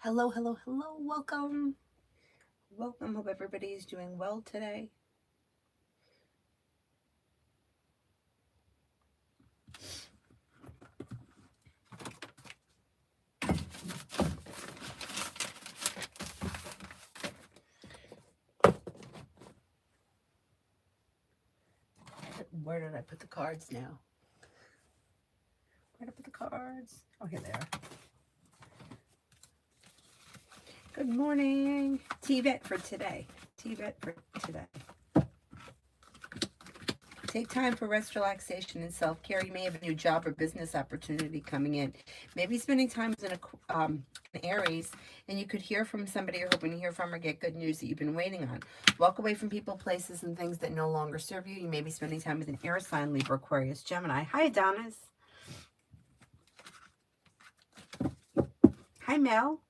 Hello, hello, hello. Welcome. Welcome. Hope everybody is doing well today. Where did I put the cards now? Where did I put the cards? Oh, here they are. Good morning. TVET for today. TVET for today. Take time for rest, relaxation, and self-care. You may have a new job or business opportunity coming in. Maybe spending time in an Aries, and you could hear from somebody you're hoping to hear from or get good news that you've been waiting on. Walk away from people, places, and things that no longer serve you. You may be spending time with an air sign, Libra, Aquarius, Gemini. Hi, Adonis. Hi, Mel.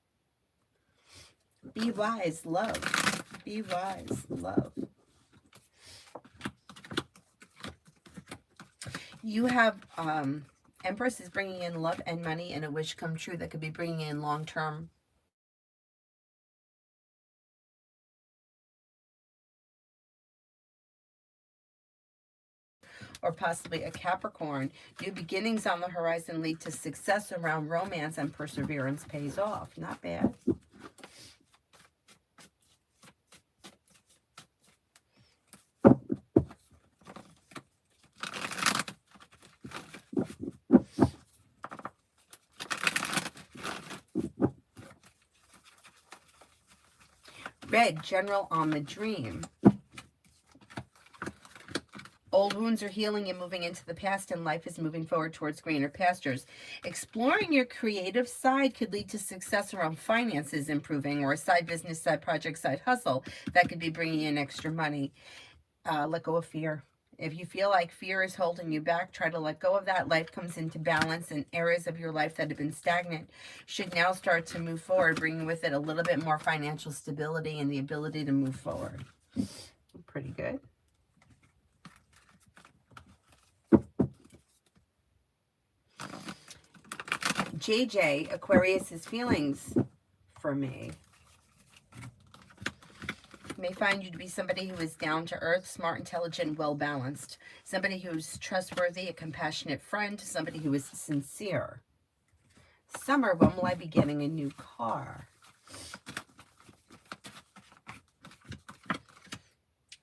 Be wise, love. Be wise, love. You have Empress is bringing in love and money and a wish come true that could be bringing in long-term or possibly a Capricorn. New beginnings on the horizon lead to success around romance, and perseverance pays off. Not bad. Red, general on the dream. Old wounds are healing and moving into the past, and life is moving forward towards greener pastures. Exploring your creative side could lead to success around finances improving, or a side business, side project, side hustle that could be bringing in extra money. Let go of fear. If you feel like fear is holding you back, try to let go of that. Life comes into balance, and areas of your life that have been stagnant should now start to move forward, bringing with it a little bit more financial stability and the ability to move forward. Pretty good. JJ, Aquarius's feelings for me. May find you to be somebody who is down to earth, smart, intelligent, well balanced. Somebody who's trustworthy, a compassionate friend, somebody who is sincere. Summer, when will I be getting a new car?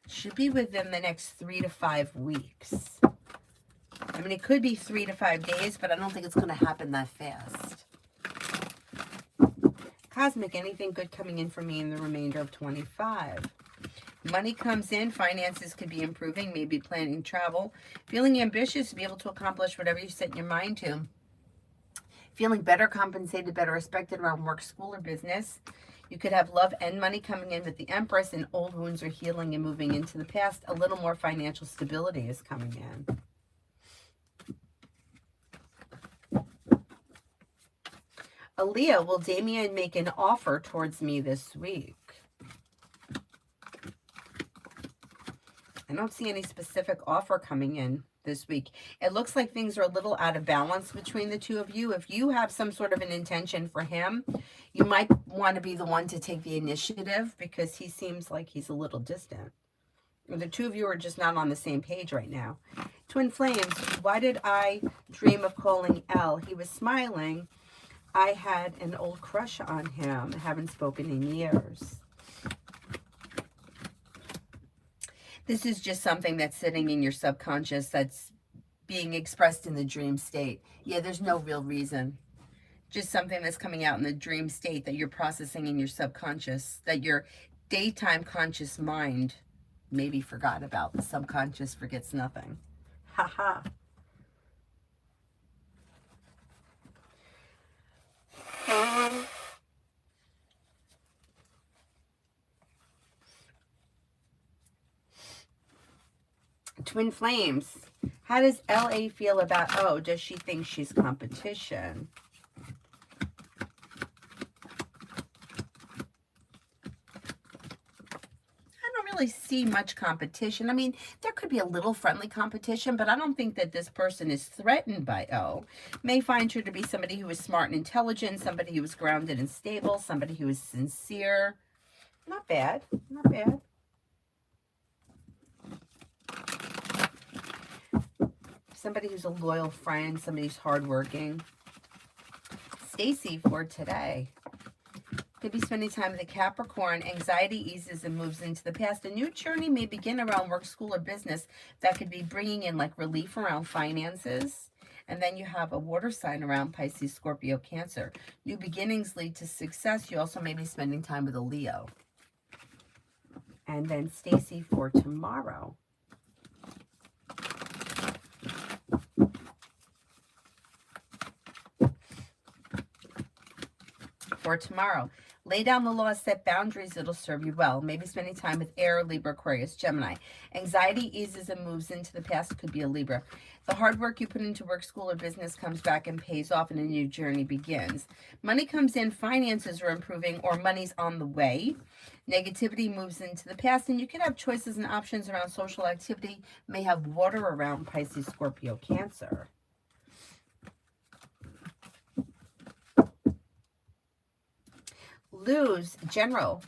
Should be within the next 3 to 5 weeks. I mean, it could be 3 to 5 days, but I don't think it's going to happen that fast. Cosmic, anything good coming in for me in the remainder of 25? Money comes in, finances could be improving, maybe planning travel, feeling ambitious to be able to accomplish whatever you set your mind to, feeling better compensated, better respected around work, school, or business. You could have love and money coming in with the Empress, and old wounds are healing and moving into the past. A little more financial stability is coming in. Aaliyah, will Damien make an offer towards me this week? I don't see any specific offer coming in this week. It looks like things are a little out of balance between the two of you. If you have some sort of an intention for him, you might want to be the one to take the initiative, because he seems like he's a little distant. The two of you are just not on the same page right now. Twin flames, why did I dream of calling L? He was smiling. I had an old crush on him. I haven't spoken in years. This is just something that's sitting in your subconscious that's being expressed in the dream state. Yeah, there's no real reason. Just something that's coming out in the dream state that you're processing in your subconscious, that your daytime conscious mind maybe forgot about. The subconscious forgets nothing. Haha. Twin flames. How does LA feel about, oh, does she think she's competition? I don't really see much competition. I mean, they're could be a little friendly competition, but I don't think that this person is threatened by O. May find her to be somebody who is smart and intelligent, somebody who is grounded and stable, somebody who is sincere. Not bad. Not bad. Somebody who's a loyal friend, somebody who's hardworking. Stacy for today. Could be spending time with a Capricorn. Anxiety eases and moves into the past. A new journey may begin around work, school, or business that could be bringing in like relief around finances. And then you have a water sign around Pisces, Scorpio, Cancer. New beginnings lead to success. You also may be spending time with a Leo. And then Stacy for tomorrow. For tomorrow. Lay down the law, set boundaries, it'll serve you well. Maybe spending time with Air, Libra, Aquarius, Gemini. Anxiety eases and moves into the past, could be a Libra. The hard work you put into work, school, or business comes back and pays off, and a new journey begins. Money comes in, finances are improving, or money's on the way. Negativity moves into the past, and you can have choices and options around social activity. May have water around Pisces, Scorpio, Cancer. Lose, general.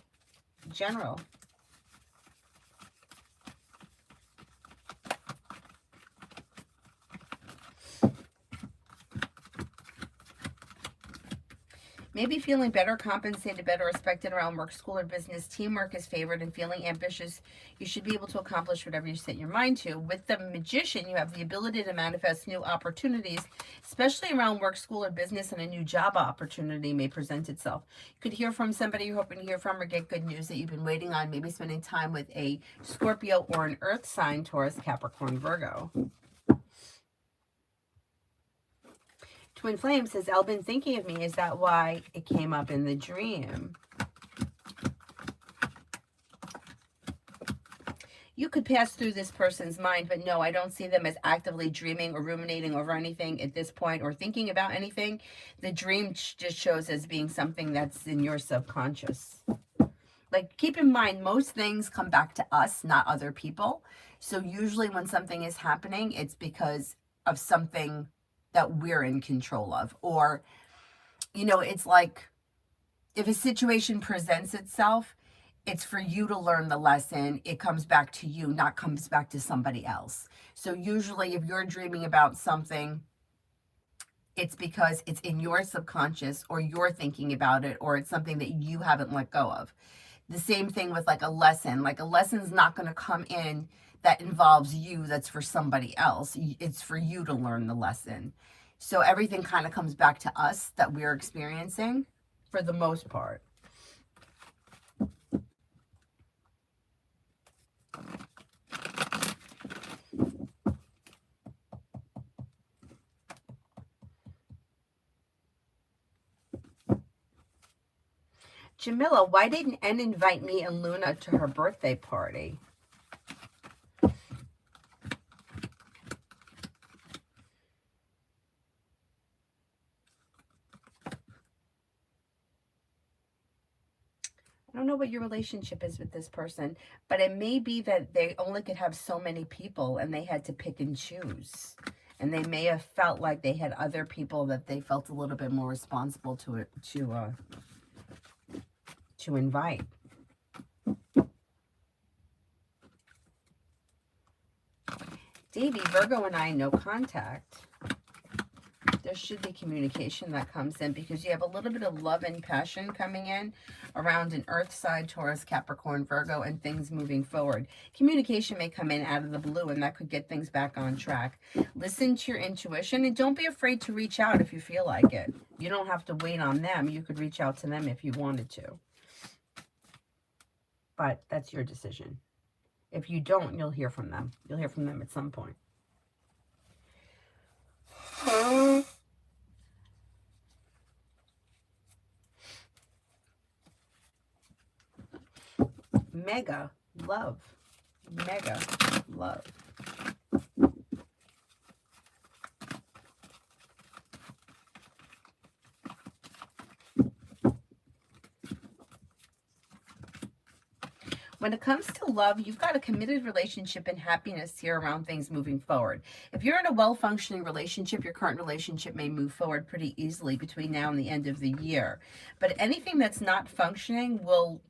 Maybe feeling better, compensated, better respected around work, school, or business. Teamwork is favored and feeling ambitious. You should be able to accomplish whatever you set your mind to. With the Magician, you have the ability to manifest new opportunities, especially around work, school, or business, and a new job opportunity may present itself. You could hear from somebody you're hoping to hear from or get good news that you've been waiting on. Maybe spending time with a Scorpio or an Earth sign, Taurus, Capricorn, Virgo. Twin Flame says, Elle been thinking of me. Is that why it came up in the dream? You could pass through this person's mind, but no, I don't see them as actively dreaming or ruminating over anything at this point or thinking about anything. The dream just shows as being something that's in your subconscious. Like, keep in mind, most things come back to us, not other people. So usually when something is happening, it's because of something that we're in control of. Or, you know, it's like if a situation presents itself, it's for you to learn the lesson. It comes back to you, not comes back to somebody else. So usually if you're dreaming about something, it's because it's in your subconscious, or you're thinking about it, or it's something that you haven't let go of. The same thing with like a lesson. Like, a lesson's not going to come in that involves you, that's for somebody else. It's for you to learn the lesson. So everything kind of comes back to us that we're experiencing for the most part. Jamila, why didn't N invite me and Luna to her birthday party? I don't know what your relationship is with this person, but it may be that they only could have so many people and they had to pick and choose. And they may have felt like they had other people that they felt a little bit more responsible to invite. Davey, Virgo and I, no contact. There should be communication that comes in because you have a little bit of love and passion coming in around an Earth side, Taurus, Capricorn, Virgo, and things moving forward. Communication may come in out of the blue, and that could get things back on track. Listen to your intuition, and don't be afraid to reach out if you feel like it. You don't have to wait on them. You could reach out to them if you wanted to. But that's your decision. If you don't, you'll hear from them. You'll hear from them at some point. Mega love. Mega love. When it comes to love, you've got a committed relationship and happiness here around things moving forward. If you're in a well-functioning relationship, your current relationship may move forward pretty easily between now and the end of the year. But anything that's not functioning will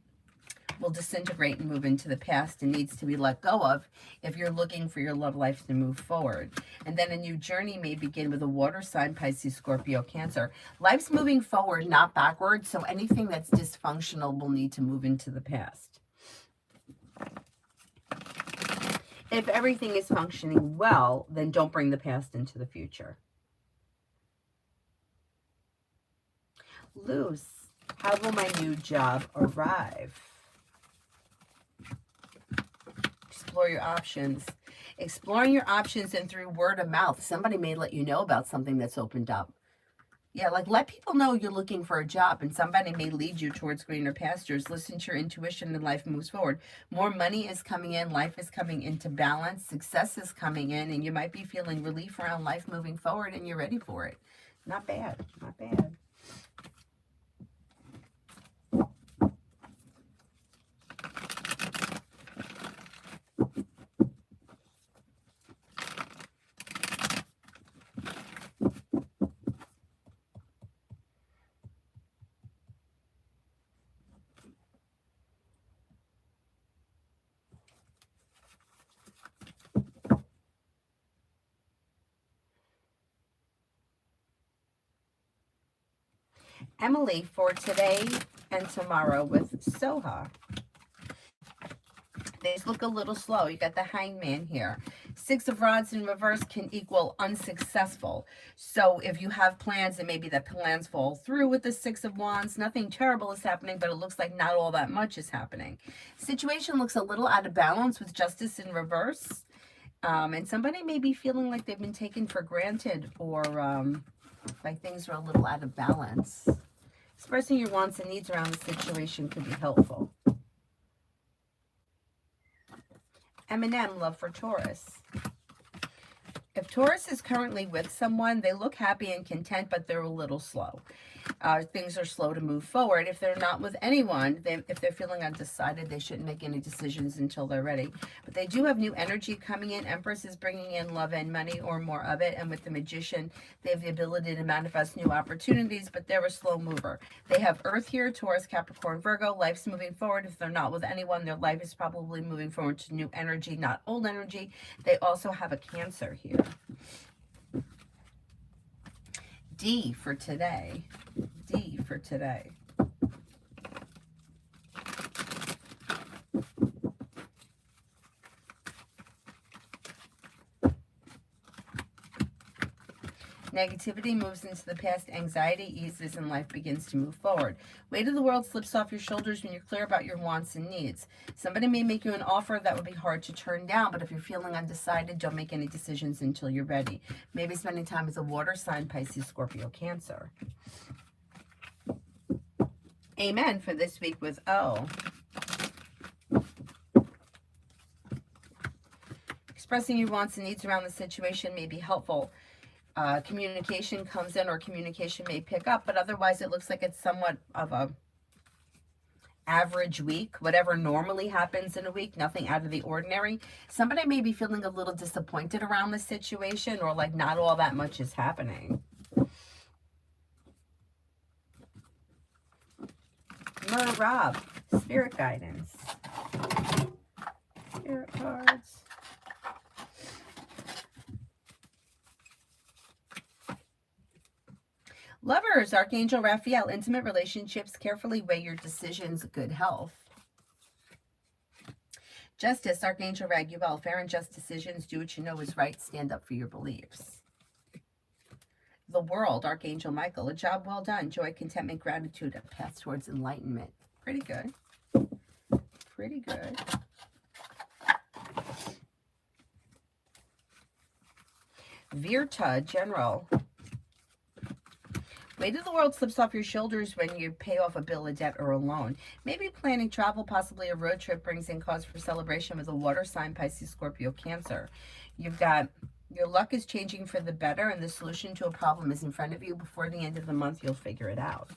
disintegrate and move into the past and needs to be let go of if you're looking for your love life to move forward. And then a new journey may begin with a water sign, Pisces, Scorpio, Cancer. Life's moving forward, not backwards, so anything that's dysfunctional will need to move into the past. If everything is functioning well, then don't bring the past into the future. Loose, how will my new job arrive? Explore your options. Exploring your options and through word of mouth. Somebody may let you know about something that's opened up. Yeah, like let people know you're looking for a job and somebody may lead you towards greener pastures. Listen to your intuition and life moves forward. More money is coming in. Life is coming into balance. Success is coming in and you might be feeling relief around life moving forward and you're ready for it. Not bad. Not bad. Emily for today and tomorrow with Soha. These look a little slow. You got the Hangman here. 6 of Rods in reverse can equal unsuccessful. So if you have plans and maybe the plans fall through with the 6 of Wands, nothing terrible is happening, but it looks like not all that much is happening. Situation looks a little out of balance with Justice in reverse. And somebody may be feeling like they've been taken for granted or like things are a little out of balance. Expressing your wants and needs around the situation could be helpful. Eminem, love for Taurus. If Taurus is currently with someone, they look happy and content, but they're a little slow. Things are slow to move forward. If they're not with anyone, if they're feeling undecided, they shouldn't make any decisions until they're ready. But they do have new energy coming in. Empress is bringing in love and money or more of it. And with the Magician, they have the ability to manifest new opportunities, but they're a slow mover. They have Earth here, Taurus, Capricorn, Virgo. Life's moving forward. If they're not with anyone, their life is probably moving forward to new energy, not old energy. They also have a Cancer here. D for today. D for today. Negativity moves into the past. Anxiety eases and life begins to move forward. Weight of the world slips off your shoulders when you're clear about your wants and needs. Somebody may make you an offer that would be hard to turn down, but if you're feeling undecided, don't make any decisions until you're ready. Maybe spending time with a water sign, Pisces, Scorpio, Cancer. Amen for this week with O. Expressing your wants and needs around the situation may be helpful. Communication comes in or communication may pick up, but otherwise it looks like it's somewhat of a average week. Whatever normally happens in a week, nothing out of the ordinary. Somebody may be feeling a little disappointed around the situation or like not all that much is happening. Rob, spirit guidance. Spirit cards. Lovers, Archangel Raphael, intimate relationships, carefully weigh your decisions, good health. Justice, Archangel Raguel, fair and just decisions, do what you know is right, stand up for your beliefs. The World, Archangel Michael, a job well done, joy, contentment, gratitude, a path towards enlightenment. Pretty good. Pretty good. Virta, General. Weight of the world slips off your shoulders when you pay off a bill, a debt, or a loan. Maybe planning travel, possibly a road trip, brings in cause for celebration with a water sign, Pisces, Scorpio, Cancer. You've got your luck is changing for the better, and the solution to a problem is in front of you. Before the end of the month, you'll figure it out.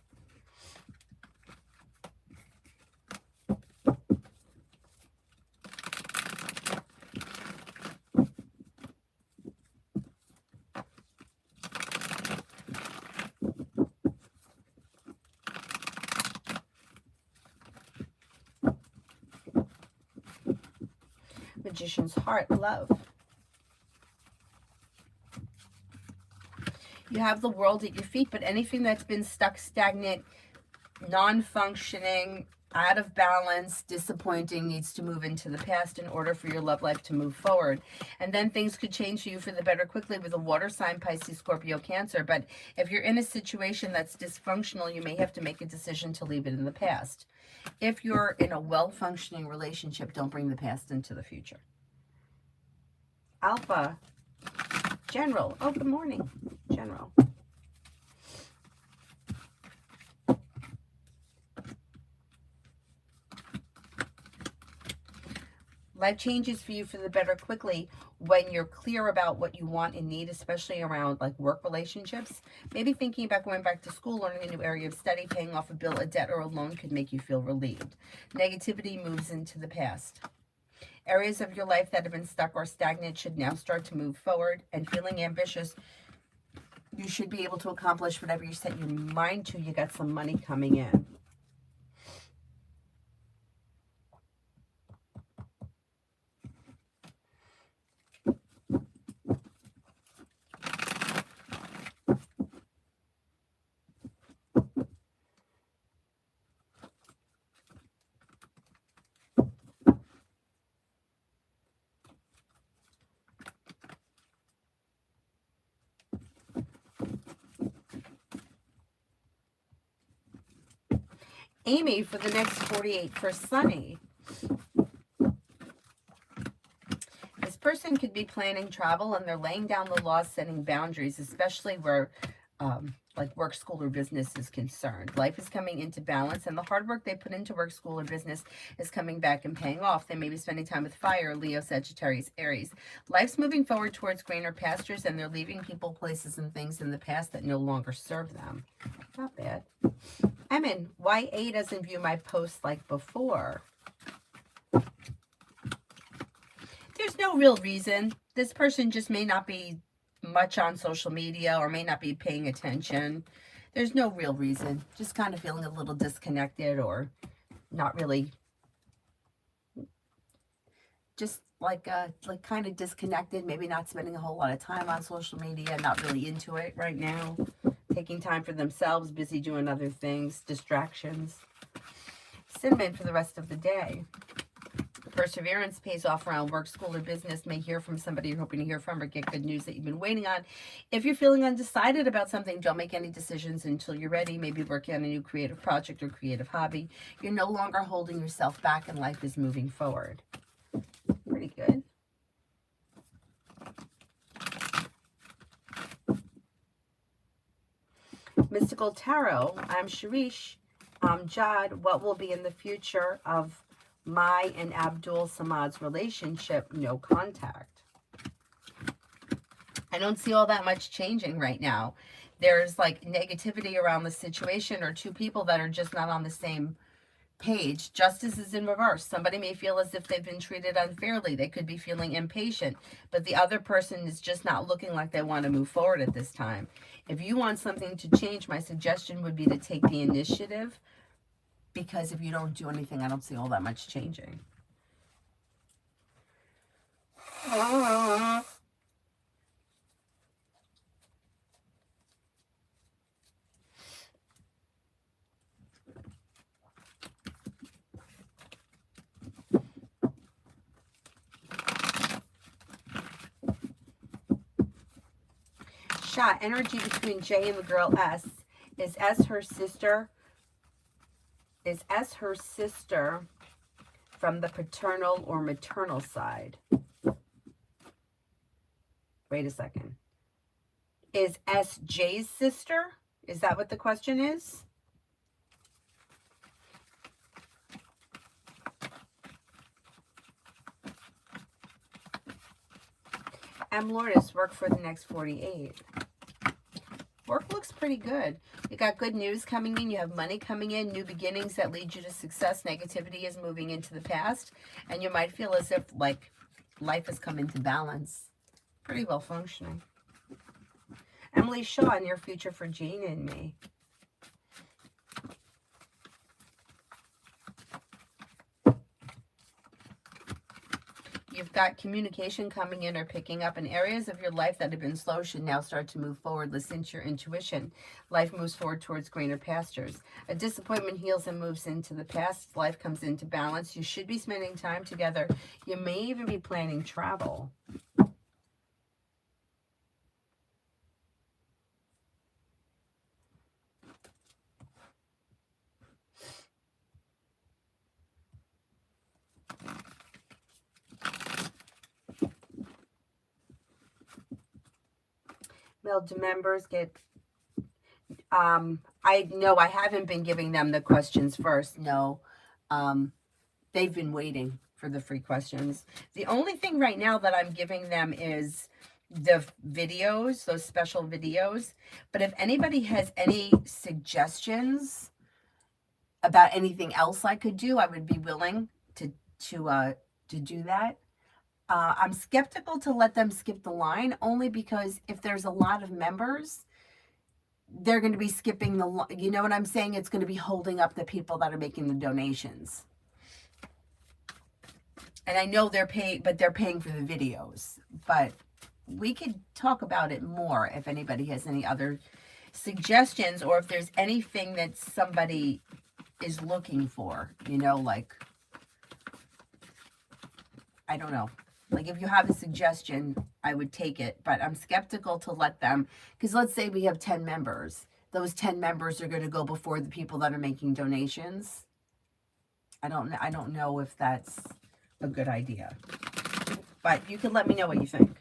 Magician's heart, love. You have the world at your feet, but anything that's been stuck, stagnant, non-functioning, out of balance, disappointing, needs to move into the past in order for your love life to move forward. And then things could change for you for the better quickly with a water sign, Pisces, Scorpio, Cancer. But if you're in a situation that's dysfunctional, you may have to make a decision to leave it in the past. If you're in a well-functioning relationship, don't bring the past into the future. Alpha, General. Oh, good morning, General. Life changes for you for the better quickly when you're clear about what you want and need, especially around like work relationships. Maybe thinking about going back to school, learning a new area of study, paying off a bill, a debt, or a loan could make you feel relieved. Negativity moves into the past. Areas of your life that have been stuck or stagnant should now start to move forward. And feeling ambitious, you should be able to accomplish whatever you set your mind to. You got some money coming in. Amy for the next 48 for Sunny. This person could be planning travel and they're laying down the law, setting boundaries, especially where like work, school, or business is concerned. Life is coming into balance and the hard work they put into work, school, or business is coming back and paying off. They may be spending time with fire, Leo, Sagittarius, Aries. Life's moving forward towards greener pastures and they're leaving people, places, and things in the past that no longer serve them. Not bad. Emin, why A doesn't view my posts like before? There's no real reason. This person just may not be much on social media or may not be paying attention. There's no real reason. Just kind of feeling a little disconnected or not really, just like kind of disconnected, maybe not spending a whole lot of time on social media, not really into it right now, taking time for themselves, busy doing other things, distractions. Cinnamon for the rest of the day. Perseverance pays off around work, school, or business. May hear from somebody you're hoping to hear from or get good news that you've been waiting on. If you're feeling undecided about something, don't make any decisions until you're ready. Maybe working on a new creative project or creative hobby. You're no longer holding yourself back and life is moving forward. Pretty good. Mystical Tarot. I'm Sharish. I'm Jad. What will be in the future of my and Abdul Samad's relationship? No contact. I don't see all that much changing right now. There's like negativity around the situation or two people that are just not on the same page. Justice is in reverse. Somebody may feel as if they've been treated unfairly. They could be feeling impatient, but the other person is just not looking like they want to move forward at this time. If you want something to change, my suggestion would be to take the initiative, because if you don't do anything, I don't see all that much changing. Shot energy between J and the girl S. Is S her sister? Is S her sister from the paternal or maternal side? Wait a second. Is S J's sister? Is that what the question is? M. Lourdes, work for the next 48. Work looks pretty good. You got good news coming in. You have money coming in, new beginnings that lead you to success. Negativity is moving into the past. And you might feel as if like life has come into balance. Pretty well functioning. Emily Shaw, near future for Jean and me. You've got communication coming in or picking up, and areas of your life that have been slow should now start to move forward. Listen to your intuition. Life moves forward towards greener pastures. A disappointment heals and moves into the past. Life comes into balance. You should be spending time together. You may even be planning travel. Meld members get I know I haven't been giving them the questions first. No. They've been waiting for the free questions. The only thing right now that I'm giving them is the videos, those special videos. But if anybody has any suggestions about anything else I could do, I would be willing to do that. I'm skeptical to let them skip the line, only because if there's a lot of members, they're going to be skipping the, you know what I'm saying? It's going to be holding up the people that are making the donations. And I know they're paying, but they're paying for the videos. But we could talk about it more if anybody has any other suggestions, or if there's anything that somebody is looking for, you know, like, I don't know. Like, if you have a suggestion, I would take it, but I'm skeptical to let them, because let's say we have 10 members. Those 10 members are going to go before the people that are making donations. I don't know if that's a good idea, but you can let me know what you think.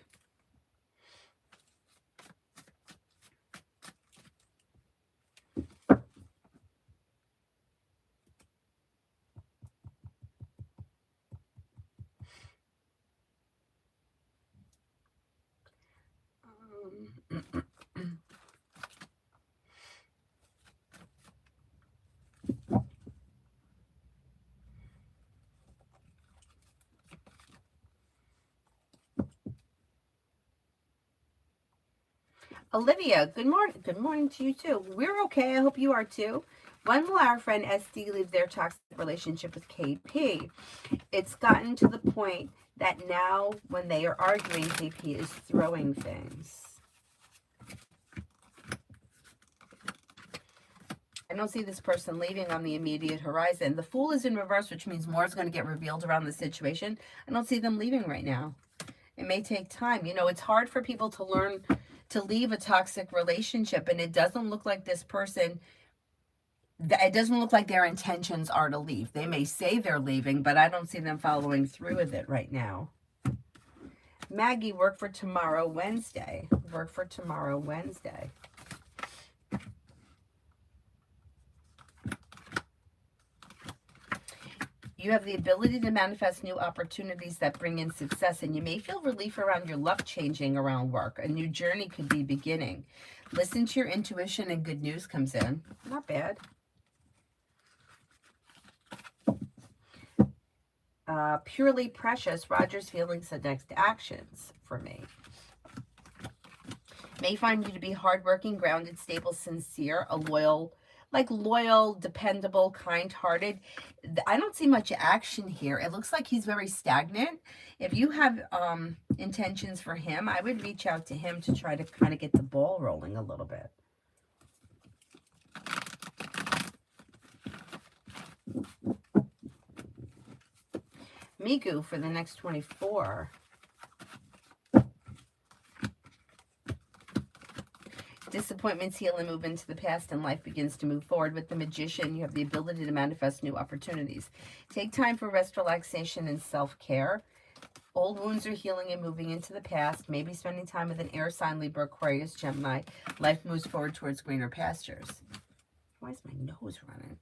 Olivia, good morning. Good morning to you too. We're okay. I hope you are too. When will our friend SD leave their toxic relationship with KP? It's gotten to the point that now when they are arguing, KP is throwing things. I don't see this person leaving on the immediate horizon. The Fool is in reverse, which means more is going to get revealed around the situation. I don't see them leaving right now. It may take time. You know, it's hard for people to learn to leave a toxic relationship, and it doesn't look like this person, it doesn't look like their intentions are to leave. They may say they're leaving, but I don't see them following through with it right now. Maggie, work for tomorrow, Wednesday. Work for tomorrow, Wednesday. You have the ability to manifest new opportunities that bring in success, and you may feel relief around your luck changing around work. A new journey could be beginning. Listen to your intuition and good news comes in. Not bad. Purely precious. Roger's feelings the next actions for me. May find you to be hardworking, grounded, stable, sincere, a loyal, dependable, kind-hearted. I don't see much action here. It looks like he's very stagnant. If you have intentions for him, I would reach out to him to try to kind of get the ball rolling a little bit. Migu for the next 24. Disappointments heal and move into the past, and life begins to move forward. With the Magician, you have the ability to manifest new opportunities. Take time for rest, relaxation, and self-care. Old wounds are healing and moving into the past. Maybe spending time with an air sign, Libra, Aquarius, Gemini. Life moves forward towards greener pastures. Why is my nose running?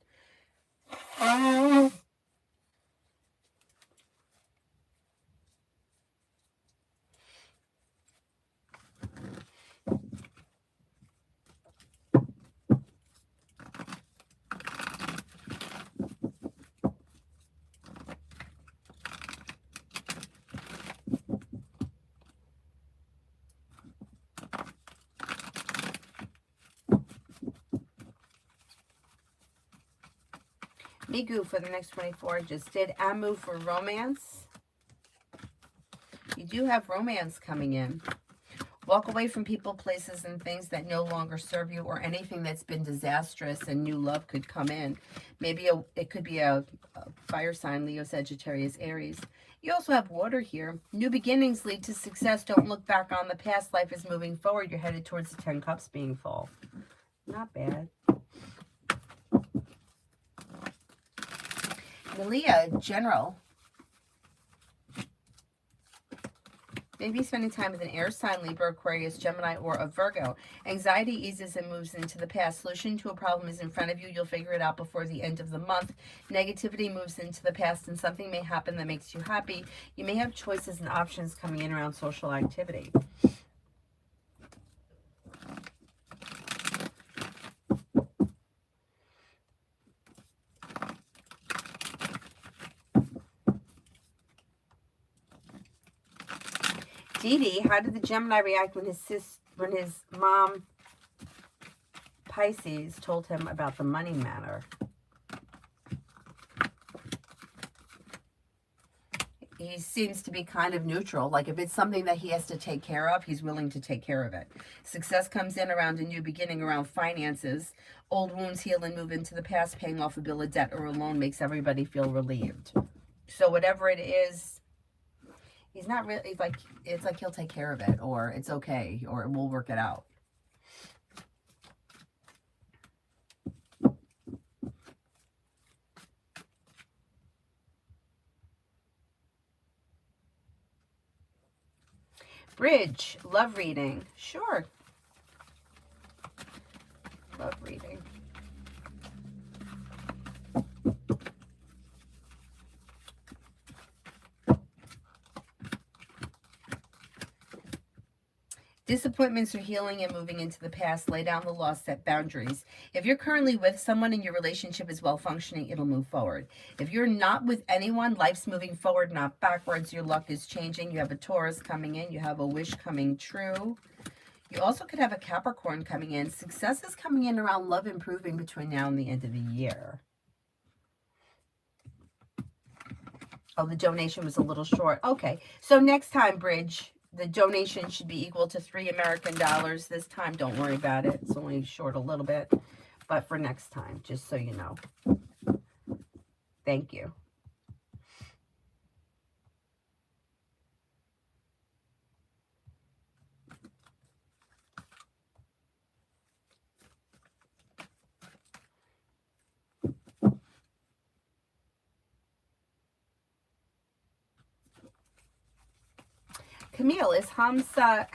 Migu for the next 24 just did. Amu for romance. do have romance coming in. Walk away from people, places, and things that no longer serve you, or anything that's been disastrous, and new love could come in. Maybe it could be a fire sign, Leo, Sagittarius, Aries. You also have water here. New beginnings lead to success. Don't look back on the past. Life is moving forward. You're headed towards the 10 cups being full. Not bad. Malia, general. Maybe spending time with an air sign, Libra, Aquarius, Gemini, or a Virgo. Anxiety eases and moves into the past. Solution to a problem is in front of you. You'll figure it out before the end of the month. Negativity moves into the past, and something may happen that makes you happy. You may have choices and options coming in around social activity. Dee, how did the Gemini react when his mom, Pisces, told him about the money matter? He seems to be kind of neutral. Like if it's something that he has to take care of, he's willing to take care of it. Success comes in around a new beginning, around finances. Old wounds heal and move into the past. Paying off a bill of debt or a loan makes everybody feel relieved. So whatever it is, he's not really like, it's like he'll take care of it, or it's okay, or we'll work it out. Bridge, love reading. Sure. Love reading. Disappointments are healing and moving into the past. Lay down the law, set boundaries. If you're currently with someone and your relationship is well functioning, it'll move forward. If you're not with anyone, life's moving forward, not backwards. Your luck is changing. You have a Taurus coming in. You have a wish coming true. You also could have a Capricorn coming in. Success is coming in around love improving between now and the end of the year. Oh, the donation was a little short. Okay, so next time, Bridge, the donation should be equal to $3 American. This time, don't worry about it. It's only short a little bit. But for next time, just so you know. Thank you. Camille, is Hamza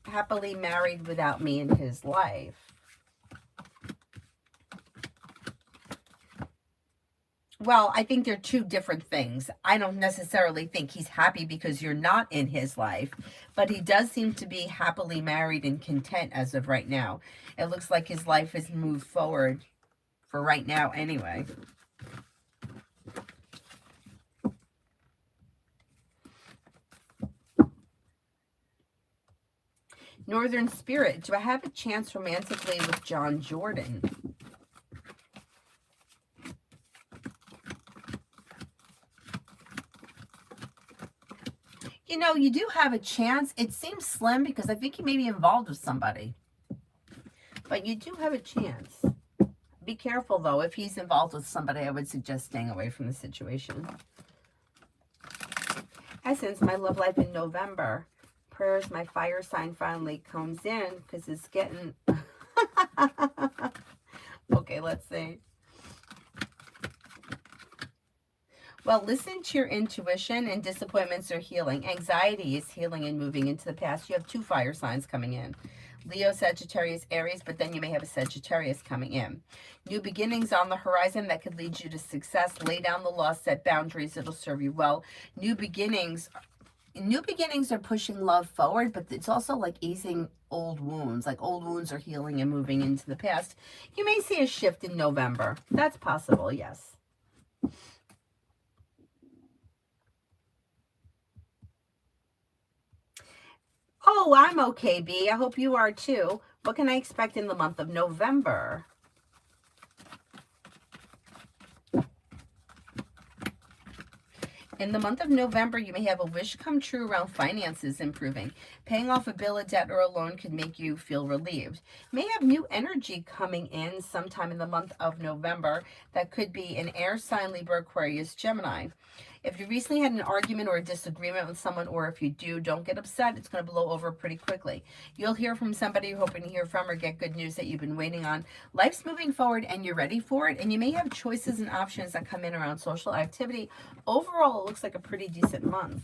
happily married without me in his life? Well, I think they're two different things. I don't necessarily think he's happy because you're not in his life, but he does seem to be happily married and content as of right now. It looks like his life has moved forward for right now anyway. Northern Spirit, do I have a chance romantically with John Jordan? You know, you do have a chance. It seems slim because I think he may be involved with somebody. But you do have a chance. Be careful, though. If he's involved with somebody, I would suggest staying away from the situation. Essence, my love life in November. Prayers, my fire sign finally comes in because it's getting... Okay, let's see. Well, listen to your intuition, and disappointments are healing. Anxiety is healing and moving into the past. You have two fire signs coming in. Leo, Sagittarius, Aries, but then you may have a Sagittarius coming in. New beginnings on the horizon that could lead you to success. Lay down the law, set boundaries. It'll serve you well. New beginnings are pushing love forward, but it's also like easing old wounds. Like old wounds are healing and moving into the past. You may see a shift in November. That's possible, yes. Oh, I'm okay, B. I hope you are too. What can I expect in the month of November? In the month of November, you may have a wish come true around finances improving. Paying off a bill, a debt, or a loan could make you feel relieved. May have new energy coming in sometime in the month of November. That could be an air sign, Libra, Aquarius, Gemini. If you recently had an argument or a disagreement with someone, or if you do, don't get upset. It's going to blow over pretty quickly. You'll hear from somebody you're hoping to hear from, or get good news that you've been waiting on. Life's moving forward and you're ready for it. And you may have choices and options that come in around social activity. Overall, it looks like a pretty decent month.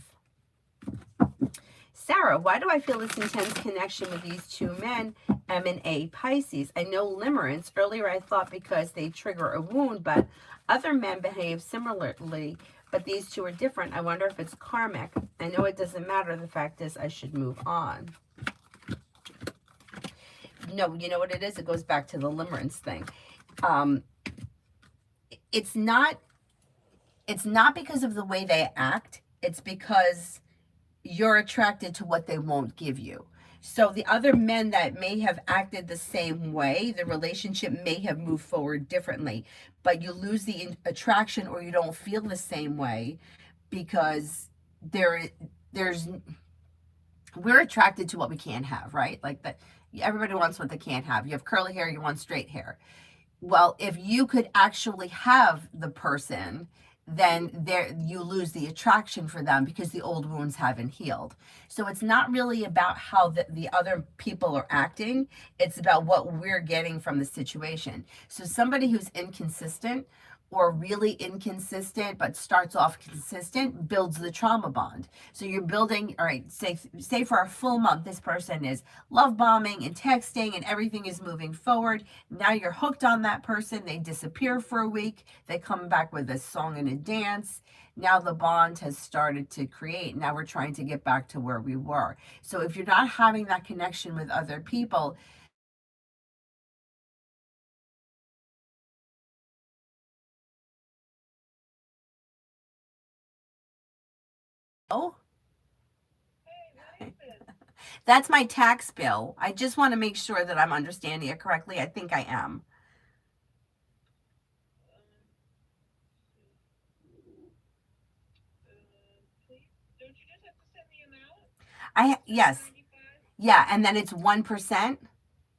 Sarah, why do I feel this intense connection with these two men, M and A Pisces? I know limerence. Earlier I thought because they trigger a wound, but other men behave similarly, but these two are different. I wonder if it's karmic. I know it doesn't matter. The fact is I should move on. No, you know what it is? It goes back to the limerence thing. It's not because of the way they act. It's because you're attracted to what they won't give you. So the other men that may have acted the same way, the relationship may have moved forward differently, but you lose the attraction, or you don't feel the same way because there's we're attracted to what we can't have, right? Like that, everybody wants what they can't have. You have curly hair, you want straight hair. Well, if you could actually have the person, then there you lose the attraction for them because the old wounds haven't healed. So it's not really about how the other people are acting. It's about what we're getting from the situation. So somebody who's inconsistent or really inconsistent but starts off consistent builds the trauma bond. So you're building, all right, say for a full month this person is love bombing and texting and everything is moving forward. Now you're hooked on that person. They disappear for a week. They come back with a song and a dance. Now the bond has started to create. Now we're trying to get back to where we were. So if you're not having that connection with other people, oh, that's my tax bill. I just want to make sure that I'm understanding it correctly. I think I am. Yes. Yeah, and then it's 1%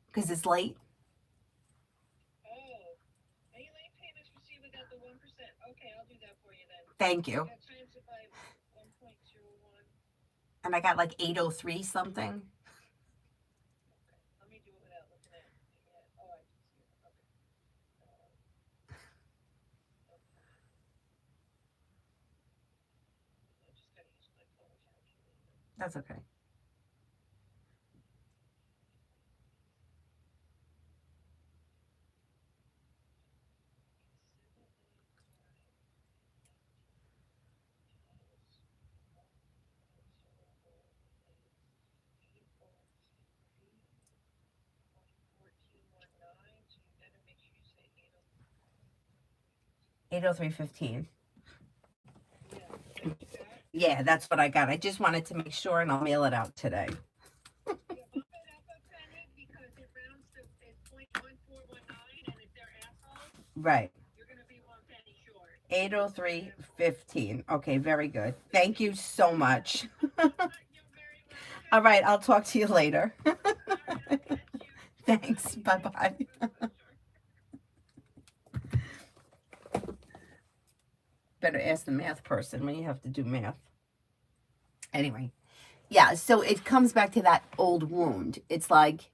because it's late. Thank you. And I got like 803 something. That's okay. Eight oh three 15. Yeah, that's what I got. I just wanted to make sure, and I'll mail it out today. Right. 803.15. Okay, very good. Thank you so much. All right, I'll talk to you later. Thanks. Bye bye. Better ask the math person when you have to do math. Anyway, yeah, so it comes back to that old wound. It's like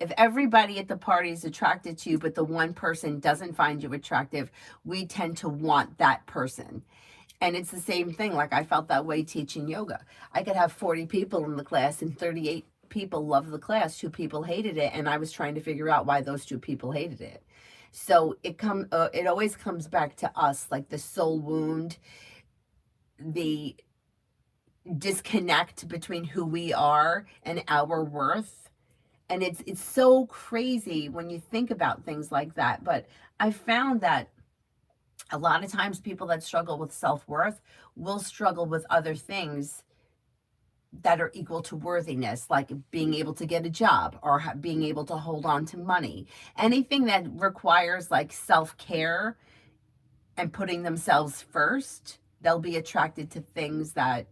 if everybody at the party is attracted to you, but the one person doesn't find you attractive, we tend to want that person. And it's the same thing. Like I felt that way teaching yoga. I could have 40 people in the class and 38 people loved the class, 2 people hated it, and I was trying to figure out why those 2 people hated it. So it always comes back to us, like the soul wound, the disconnect between who we are and our worth. And it's so crazy when you think about things like that. But I found that a lot of times people that struggle with self-worth will struggle with other things that are equal to worthiness, like being able to get a job or being able to hold on to money. Anything that requires like self-care and putting themselves first They'll be attracted to things that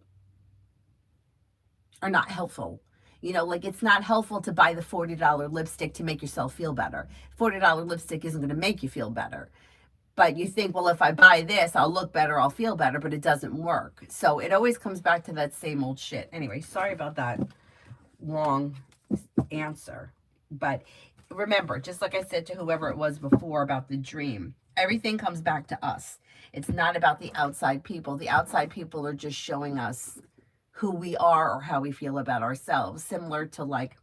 are not helpful. You know, like it's not helpful to buy the $40 lipstick to make yourself feel better. $40 lipstick isn't going to make you feel better. But you think, well, if I buy this, I'll look better, I'll feel better, but it doesn't work. So it always comes back to that same old shit. Anyway, sorry about that long answer. But remember, just like I said to whoever it was before about the dream, everything comes back to us. It's not about the outside people. The outside people are just showing us who we are or how we feel about ourselves. Similar to, like,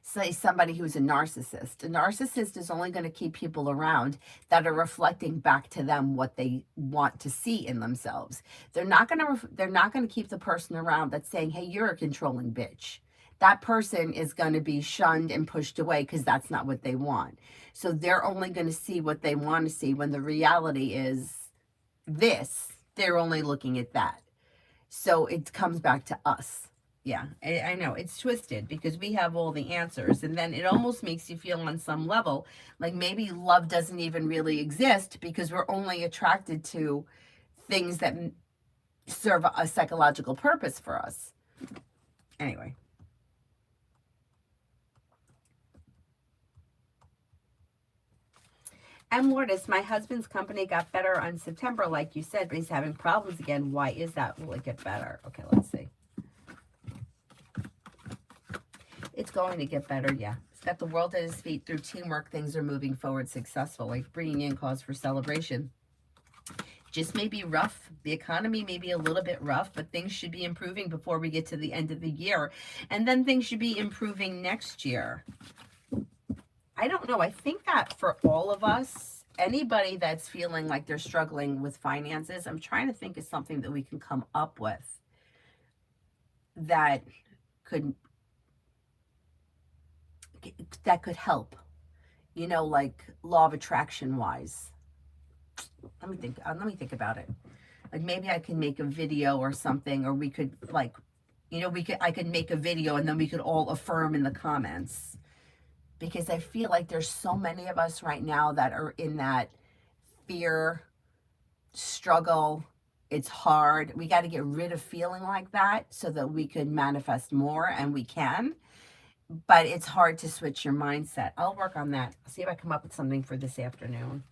say somebody who's a narcissist. A narcissist is only going to keep people around that are reflecting back to them what they want to see in themselves. They're not going to keep the person around that's saying, "Hey, you're a controlling bitch." That person is going to be shunned and pushed away because that's not what they want. So they're only going to see what they want to see, when the reality is this. They're only looking at that. So it comes back to us. Yeah, I know it's twisted because we have all the answers, and then it almost makes you feel on some level like maybe love doesn't even really exist because we're only attracted to things that serve a psychological purpose for us. Anyway. And Lourdes, my husband's company got better on September, like you said, but he's having problems again. Why is that? Will it get better? Okay, let's see. It's going to get better, yeah. He's got the world at his feet. Through teamwork, things are moving forward successfully, bringing in cause for celebration. Just may be rough. The economy may be a little bit rough, but things should be improving before we get to the end of the year. And then things should be improving next year. I don't know. I think that for all of us, anybody that's feeling like they're struggling with finances, I'm trying to think of something that we can come up with that could help, you know, like law of attraction wise. Let me think about it. Like maybe I can make a video or something, or we could, like, you know, I could make a video and then we could all affirm in the comments, because I feel like there's so many of us right now that are in that fear, struggle. It's hard. We got to get rid of feeling like that so that we could manifest more, and we can. But it's hard to switch your mindset. I'll work on that. See if I come up with something for this afternoon.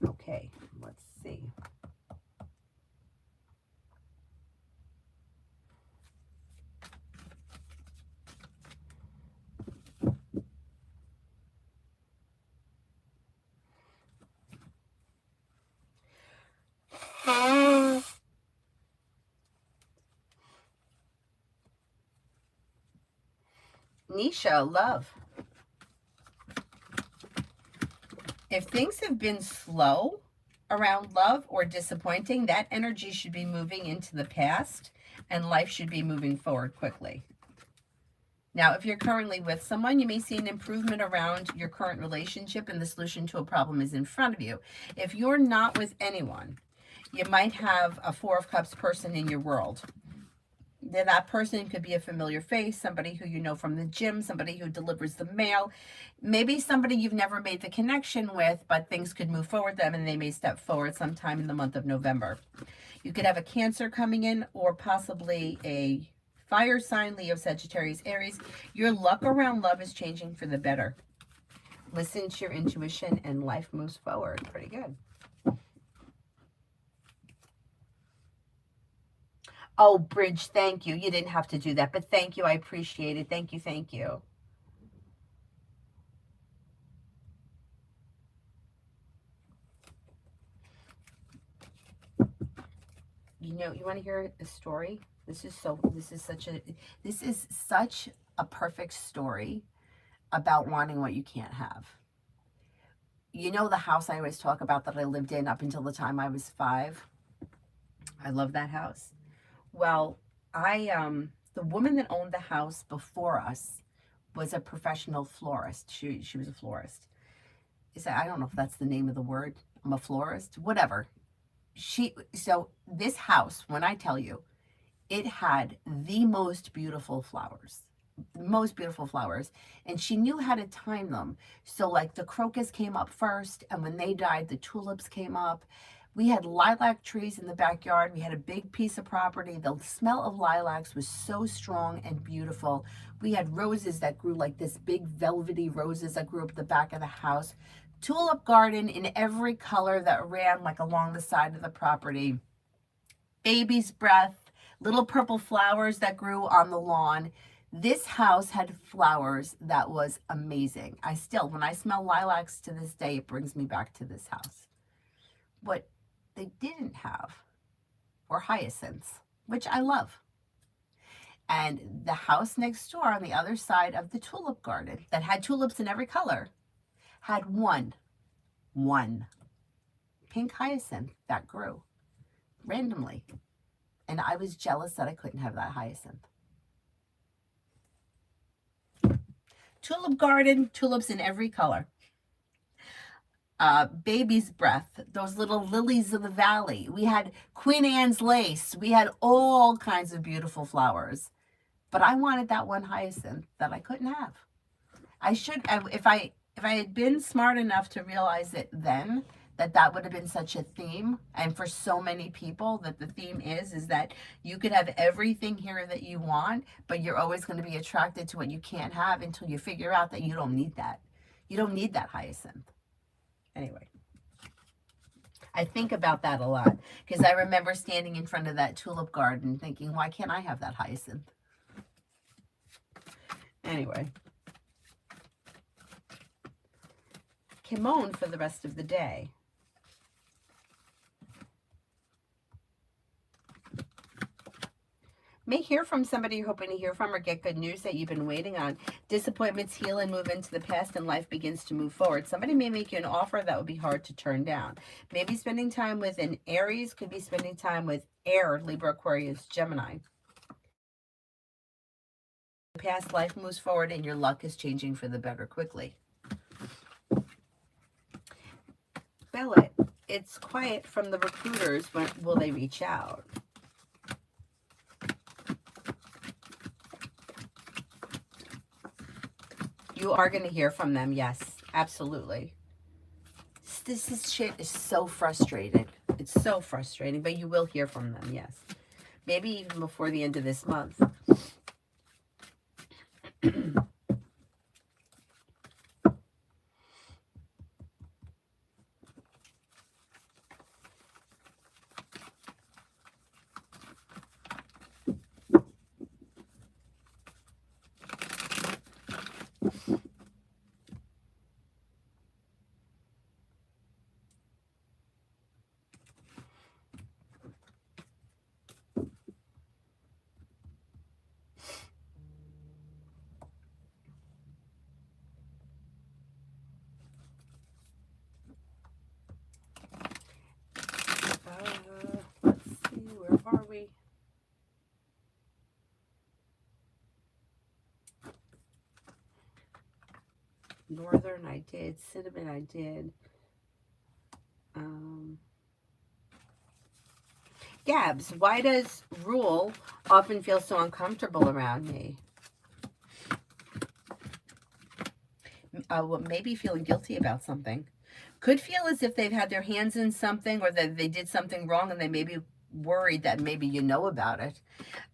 Okay, let's see. Nisha, love. If things have been slow around love or disappointing, that energy should be moving into the past, and life should be moving forward quickly. Now, if you're currently with someone, you may see an improvement around your current relationship and the solution to a problem is in front of you. If you're not with anyone, you might have a Four of Cups person in your world. That person could be a familiar face, somebody who you know from the gym, somebody who delivers the mail, maybe somebody you've never made the connection with, but things could move forward them and they may step forward sometime in the month of November. You could have a Cancer coming in, or possibly a fire sign, Leo, Sagittarius, Aries. Your luck around love is changing for the better. Listen to your intuition and life moves forward. Pretty good. Oh, Bridge, thank you. You didn't have to do that, but thank you. I appreciate it. Thank you. Thank you. You know, you want to hear a story? This is such a perfect story about wanting what you can't have. You know, the house I always talk about that I lived in up until the time I was 5. I love that house. Well, the woman that owned the house before us was a professional florist. She was a florist. I don't know if that's the name of the word. I'm a florist, whatever. So this house, when I tell you, It had the most beautiful flowers. Most beautiful flowers. And she knew how to time them. So, like, the crocus came up first, and when they died, the tulips came up. We had lilac trees in the backyard. We had a big piece of property. The smell of lilacs was so strong and beautiful. We had roses that grew like this, big velvety roses that grew up the back of the house. Tulip garden in every color that ran like along the side of the property. Baby's breath, little purple flowers that grew on the lawn. This house had flowers that was amazing. I still, when I smell lilacs to this day, it brings me back to this house. What they didn't have were hyacinths, which I love. And the house next door on the other side of the tulip garden that had tulips in every color had one pink hyacinth that grew randomly. And I was jealous that I couldn't have that hyacinth. Tulip garden, tulips in every color. Baby's breath, those little lilies of the valley. We had Queen Anne's lace. We had all kinds of beautiful flowers. But I wanted that one hyacinth that I couldn't have. If I had been smart enough to realize it then, that would have been such a theme, and for so many people that the theme is that you could have everything here that you want, but you're always going to be attracted to what you can't have until you figure out that you don't need that. You don't need that hyacinth. Anyway, I think about that a lot because I remember standing in front of that tulip garden thinking, why can't I have that hyacinth? Anyway. Kimon for the rest of the day. May hear from somebody you're hoping to hear from or get good news that you've been waiting on. Disappointments heal and move into the past and life begins to move forward. Somebody may make you an offer that would be hard to turn down. Maybe spending time with an Aries, could be spending time with Air, Libra, Aquarius, Gemini. The past life moves forward and your luck is changing for the better quickly. Spell it. It's quiet from the recruiters. When will they reach out? You are going to hear from them. Yes, absolutely. This shit is so frustrated. It's so frustrating, but you will hear from them. Yes. Maybe even before the end of this month. Let's see, where are we? Northern, I did. Cinnamon, I did. Gabs, why does Rule often feel so uncomfortable around me? Well, maybe feeling guilty about something. Could feel as if they've had their hands in something or that they did something wrong and they may be worried that maybe you know about it.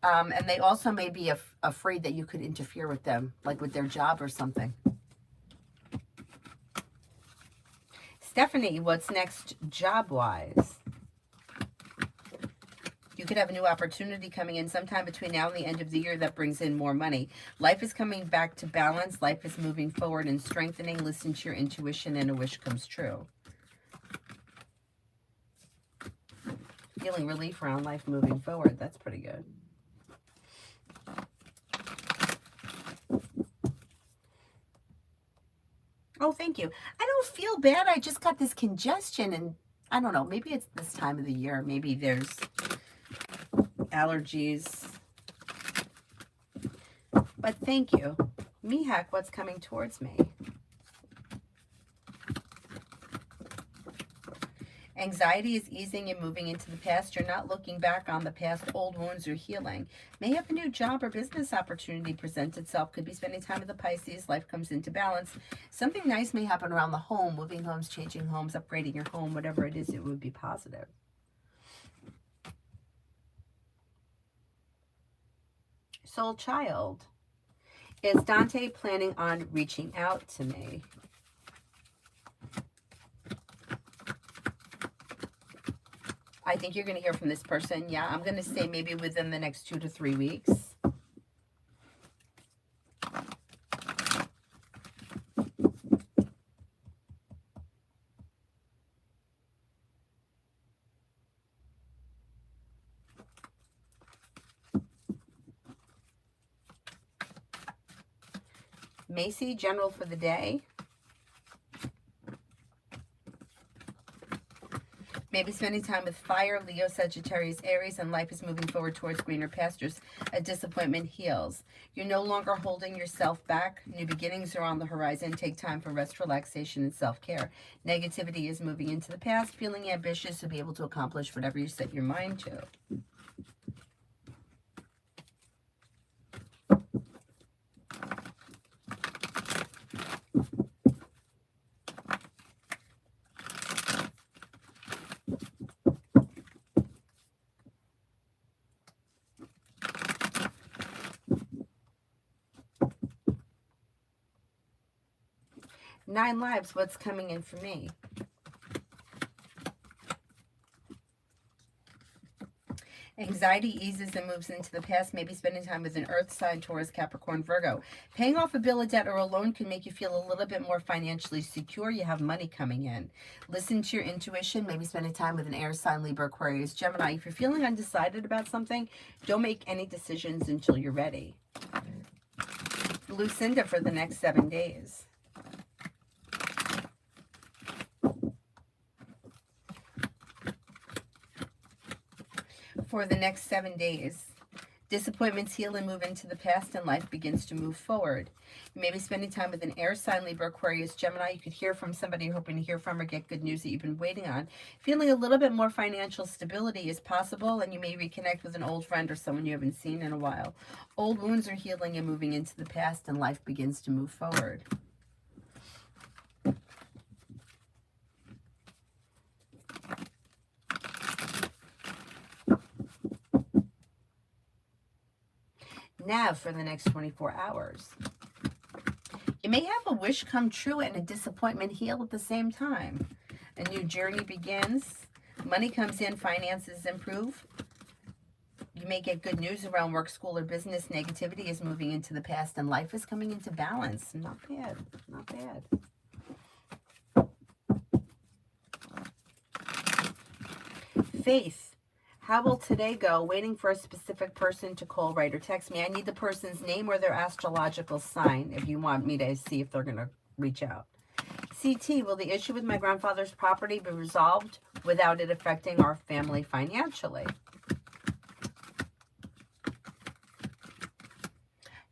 And they also may be afraid that you could interfere with them, like with their job or something. Stephanie, what's next job-wise? You could have a new opportunity coming in sometime between now and the end of the year that brings in more money. Life is coming back to balance. Life is moving forward and strengthening. Listen to your intuition and a wish comes true. Feeling relief around life moving forward. That's pretty good. Oh, thank you. I don't feel bad. I just got this congestion and I don't know. Maybe it's this time of the year. Maybe there's allergies. But thank you. Mihak, what's coming towards me? Anxiety is easing and moving into the past. You're not looking back on the past. Old wounds are healing. May have a new job or business opportunity present itself. Could be spending time with the Pisces. Life comes into balance. Something nice may happen around the home. Moving homes, changing homes, upgrading your home, whatever it is, it would be positive. Soul child. Is Dante planning on reaching out to me? I think you're going to hear from this person. Yeah, I'm going to say maybe within the next 2 to 3 weeks. Macy, general for the day. Maybe spending time with fire, Leo, Sagittarius, Aries, and life is moving forward towards greener pastures. A disappointment heals. You're no longer holding yourself back. New beginnings are on the horizon. Take time for rest, relaxation, and self-care. Negativity is moving into the past. Feeling ambitious to be able to accomplish whatever you set your mind to. Nine lives, what's coming in for me? Anxiety eases and moves into the past. Maybe spending time with an earth sign, Taurus, Capricorn, Virgo. Paying off a bill, a debt, or a loan can make you feel a little bit more financially secure. You have money coming in. Listen to your intuition. Maybe spending time with an air sign, Libra, Aquarius, Gemini. If you're feeling undecided about something, don't make any decisions until you're ready. Lucinda for the next 7 days. For the next 7 days. Disappointments heal and move into the past, and life begins to move forward. You may be spending time with an air sign, Libra, Aquarius, Gemini. You could hear from somebody you're hoping to hear from or get good news that you've been waiting on. Feeling a little bit more financial stability is possible, and you may reconnect with an old friend or someone you haven't seen in a while. Old wounds are healing and moving into the past, and life begins to move forward. Nav for the next 24 hours. You may have a wish come true and a disappointment heal at the same time. A new journey begins. Money comes in, finances improve. You may get good news around work, school, or business. Negativity is moving into the past, and life is coming into balance. Not bad, not bad. Faith. How will today go? Waiting for a specific person to call, write, or text me. I need the person's name or their astrological sign if you want me to see if they're going to reach out. CT, will the issue with my grandfather's property be resolved without it affecting our family financially?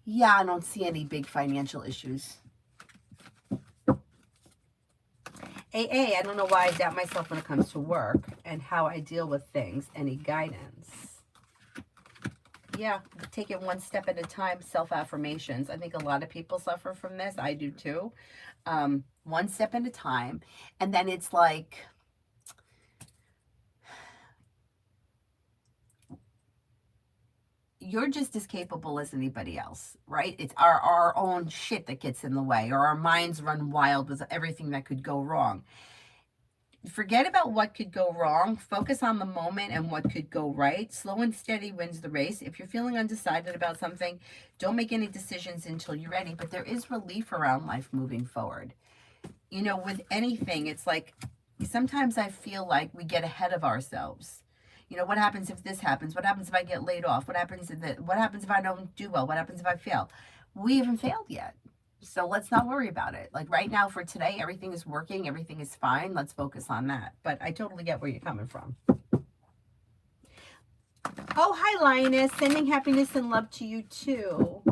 Yeah, I don't see any big financial issues. AA, I don't know why I doubt myself when it comes to work and how I deal with things. Any guidance? Yeah, take it one step at a time. Self-affirmations. I think a lot of people suffer from this. I do too. One step at a time. And then it's like, you're just as capable as anybody else, right? It's our own shit that gets in the way, or our minds run wild with everything that could go wrong. Forget about what could go wrong. Focus on the moment and what could go right. Slow and steady wins the race. If you're feeling undecided about something, don't make any decisions until you're ready. But there is relief around life moving forward. You know, with anything, it's like sometimes I feel like we get ahead of ourselves. You know, what happens if this happens? What happens if I get laid off? What happens if I don't do well? What happens if I fail? We haven't failed yet. So let's not worry about it. Like right now for today, everything is working. Everything is fine. Let's focus on that. But I totally get where you're coming from. Oh, hi, Lioness. Sending happiness and love to you too.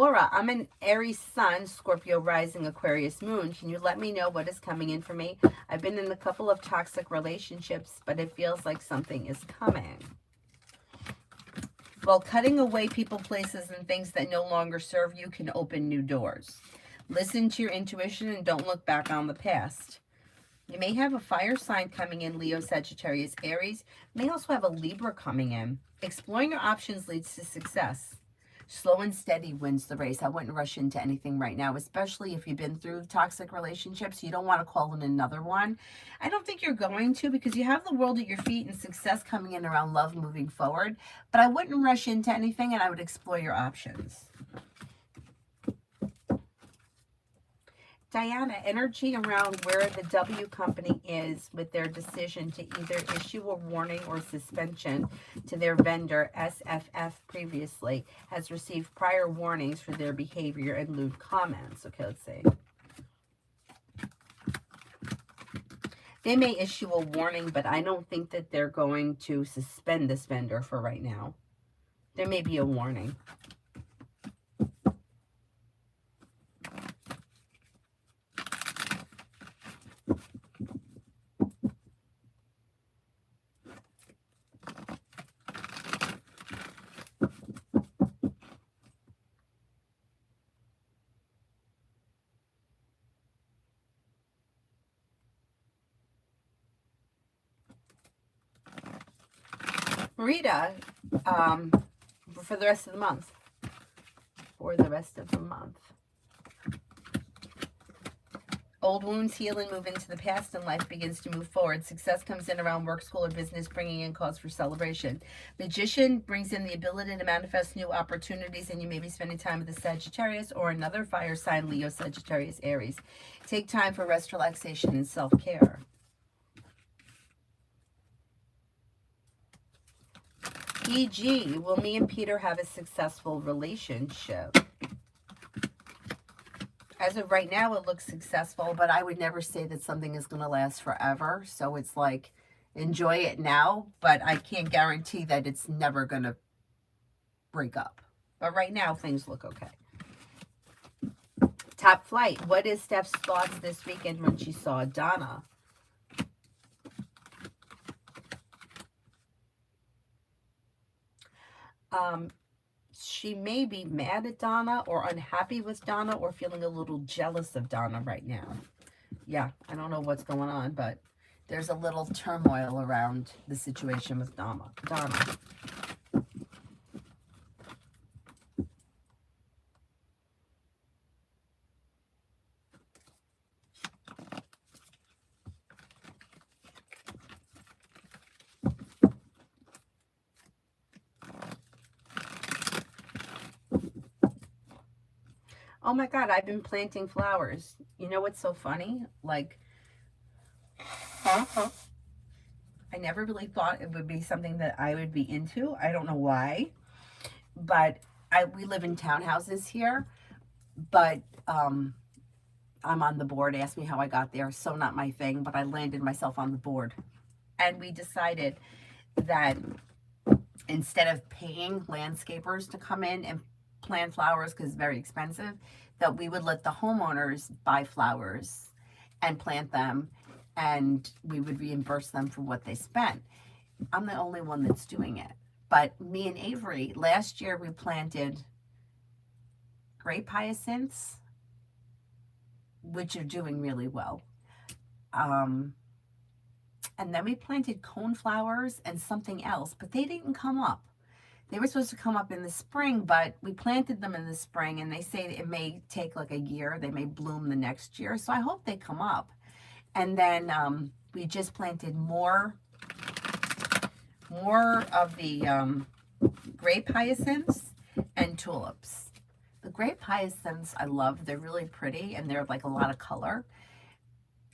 Laura, I'm an Aries Sun, Scorpio Rising, Aquarius Moon. Can you let me know what is coming in for me? I've been in a couple of toxic relationships, but it feels like something is coming. Well, cutting away people, places, and things that no longer serve you can open new doors. Listen to your intuition and don't look back on the past. You may have a fire sign coming in, Leo, Sagittarius, Aries. You may also have a Libra coming in. Exploring your options leads to success. Slow and steady wins the race. I wouldn't rush into anything right now, especially if you've been through toxic relationships. You don't want to call in another one. I don't think you're going to, because you have the world at your feet and success coming in around love moving forward. But I wouldn't rush into anything, and I would explore your options. Diana, energy around where the W company is with their decision to either issue a warning or suspension to their vendor, SFF, previously has received prior warnings for their behavior and lewd comments. Okay, let's see. They may issue a warning, but I don't think that they're going to suspend this vendor for right now. There may be a warning. Rita, for the rest of the month. For the rest of the month. Old wounds heal and move into the past, and life begins to move forward. Success comes in around work, school, or business, bringing in cause for celebration. Magician brings in the ability to manifest new opportunities, and you may be spending time with the Sagittarius or another fire sign, Leo, Sagittarius, Aries. Take time for rest, relaxation, and self-care. E.g., will me and Peter have a successful relationship? As of right now, it looks successful, but I would never say that something is going to last forever. So it's like, enjoy it now, but I can't guarantee that it's never going to break up. But right now, things look okay. Top Flight. What is Steph's thoughts this weekend when she saw Donna? She may be mad at Donna or unhappy with Donna or feeling a little jealous of Donna right now. Yeah, I don't know what's going on, but there's a little turmoil around the situation with Donna. Oh my God, I've been planting flowers. You know what's so funny? Like, I never really thought it would be something that I would be into. I don't know why, but we live in townhouses here, but I'm on the board. Ask me how I got there. So not my thing, but I landed myself on the board. And we decided that instead of paying landscapers to come in and plant flowers, because it's very expensive, that we would let the homeowners buy flowers and plant them, and we would reimburse them for what they spent. I'm the only one that's doing it. But me and Avery, last year we planted grape hyacinths, which are doing really well. And then we planted coneflowers and something else, but they didn't come up. They were supposed to come up in the spring, but we planted them in the spring, and they say it may take like a year. They may bloom the next year, so I hope they come up. And then we just planted more of the grape hyacinths and tulips. The grape hyacinths I love. They're really pretty, and they're like a lot of color.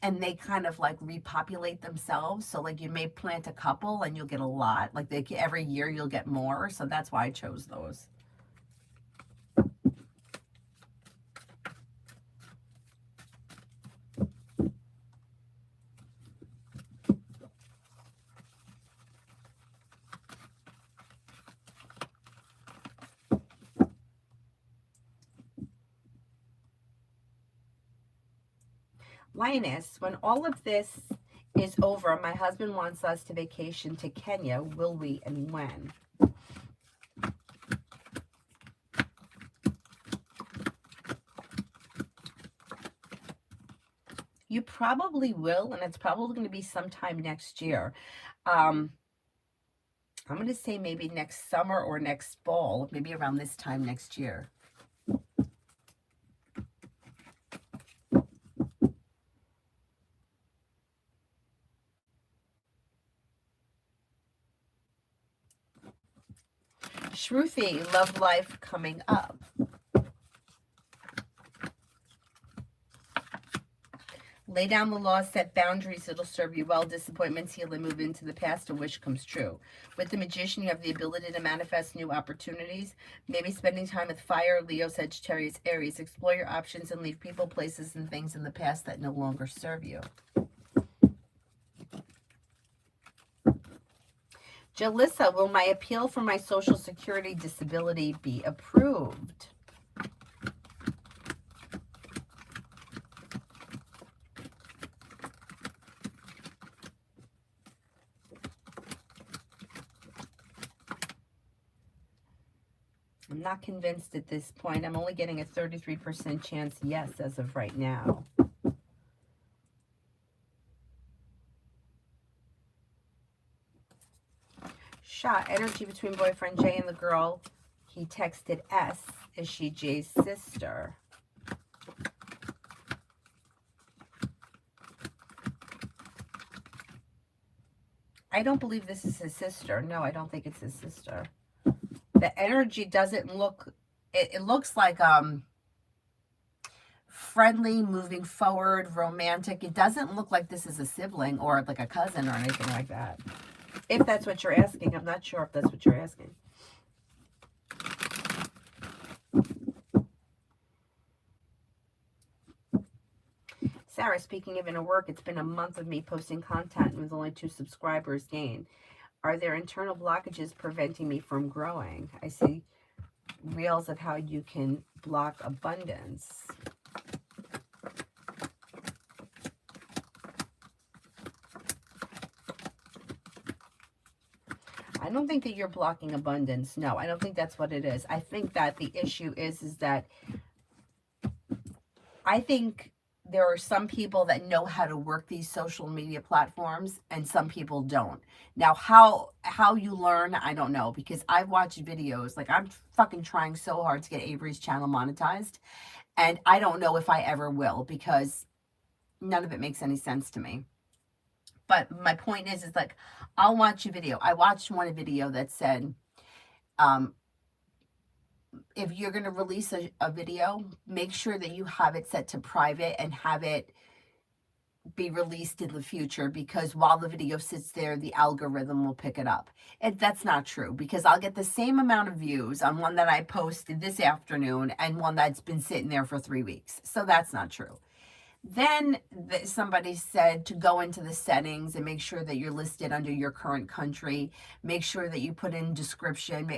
And they kind of like repopulate themselves. So like you may plant a couple and you'll get a lot. Like every year you'll get more. So that's why I chose those. Lioness, when all of this is over, my husband wants us to vacation to Kenya. Will we and when? You probably will, and it's probably going to be sometime next year. I'm going to say maybe next summer or next fall, maybe around this time next year. Shruti, love life coming up. Lay down the law, set boundaries, it'll serve you well. Disappointments heal and move into the past, a wish comes true. With the Magician, you have the ability to manifest new opportunities. Maybe spending time with fire, Leo, Sagittarius, Aries. Explore your options and leave people, places, and things in the past that no longer serve you. Jalissa, will my appeal for my Social Security disability be approved? I'm not convinced at this point. I'm only getting a 33% chance yes as of right now. Shot, energy between boyfriend Jay and the girl he texted S. Is she Jay's sister? I don't believe this is his sister. No, I don't think it's his sister. The energy doesn't look, it looks like friendly, moving forward, romantic. It doesn't look like this is a sibling or like a cousin or anything like that. If that's what you're asking. I'm not sure if that's what you're asking. Sarah, speaking of inner work, it's been a month of me posting content with only 2 subscribers gained. Are there internal blockages preventing me from growing? I see reels of how you can block abundance. I don't think that you're blocking abundance. No, I don't think that's what it is. I think that the issue is that I think there are some people that know how to work these social media platforms and some people don't. Now, how you learn, I don't know, because I've watched videos. Like, I'm fucking trying so hard to get Avery's channel monetized, and I don't know if I ever will, because none of it makes any sense to me. But my point is like, I'll watch a video. I watched one video that said, if you're going to release a video, make sure that you have it set to private and have it be released in the future, because while the video sits there, the algorithm will pick it up. And that's not true, because I'll get the same amount of views on one that I posted this afternoon and one that's been sitting there for 3 weeks. So that's not true. Then somebody said to go into the settings and make sure that you're listed under your current country. Make sure that you put in description.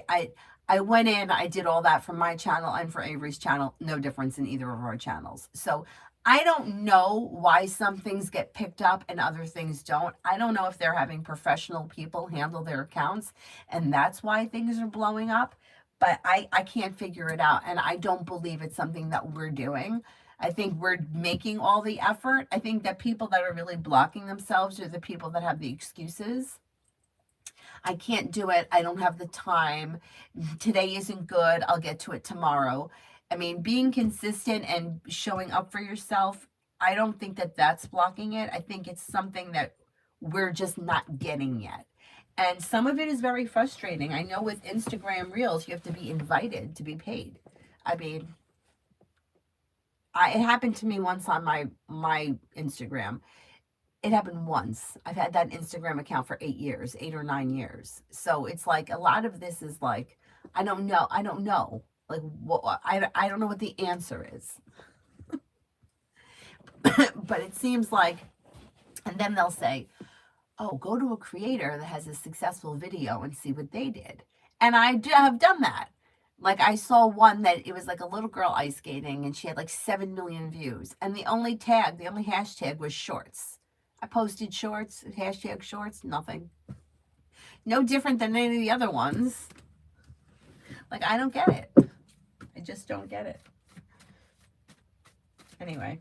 I went in, I did all that for my channel and for Avery's channel. No difference in either of our channels. So I don't know why some things get picked up and other things don't. I don't know if they're having professional people handle their accounts and that's why things are blowing up. But I can't figure it out. And I don't believe it's something that we're doing. I think we're making all the effort. I think that people that are really blocking themselves are the people that have the excuses. I can't do it. I don't have the time. Today isn't good. I'll get to it tomorrow. I mean, being consistent and showing up for yourself, I don't think that that's blocking it. I think it's something that we're just not getting yet. And some of it is very frustrating. I know with Instagram Reels, you have to be invited to be paid. I mean, it happened to me once on my Instagram. It happened once. I've had that Instagram account for 8 years, 8 or 9 years. So it's like a lot of this is like, I don't know. Like, I don't know what the answer is. But it seems like, and then they'll say, oh, go to a creator that has a successful video and see what they did. And I have done that. Like I saw one that it was like a little girl ice skating and she had like 7 million views. And the only hashtag was shorts. I posted shorts, hashtag shorts, nothing. No different than any of the other ones. Like, I don't get it. I just don't get it. Anyway,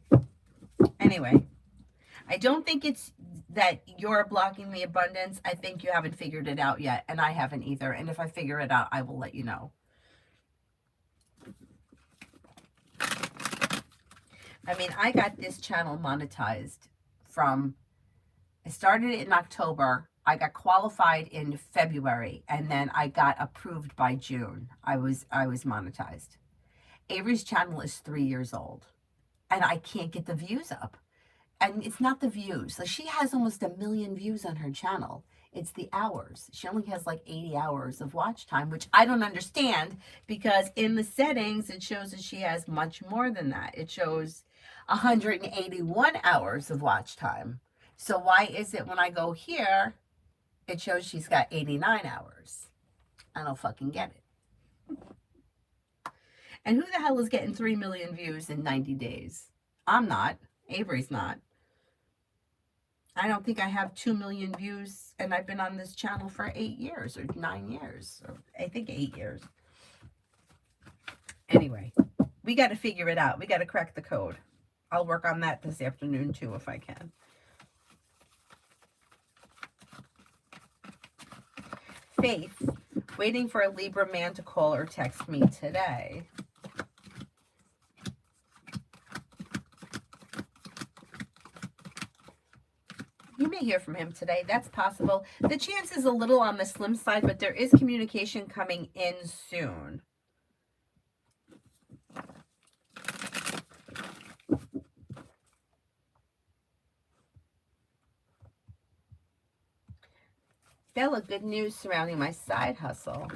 I don't think it's that you're blocking the abundance. I think you haven't figured it out yet, and I haven't either. And if I figure it out, I will let you know. I mean, I got this channel monetized I started it in October. I got qualified in February, and then I got approved by June. I was monetized. Avery's channel is 3 years old, and I can't get the views up. And it's not the views. Like, she has almost 1 million views on her channel. It's the hours. She only has like 80 hours of watch time, which I don't understand, because in the settings, it shows that she has much more than that. It shows 181 hours of watch time. So why is it when I go here, it shows she's got 89 hours? I don't fucking get it. And who the hell is getting 3 million views in 90 days? I'm not. Avery's not. I don't think I have 2 million views, and I've been on this channel for 8 years or 9 years, or I think 8 years. Anyway, we got to figure it out. We got to crack the code. I'll work on that this afternoon too, if I can. Faith, waiting for a Libra man to call or text me today. You may hear from him today. That's possible. The chance is a little on the slim side, but there is communication coming in soon. Bella, good news surrounding my side hustle.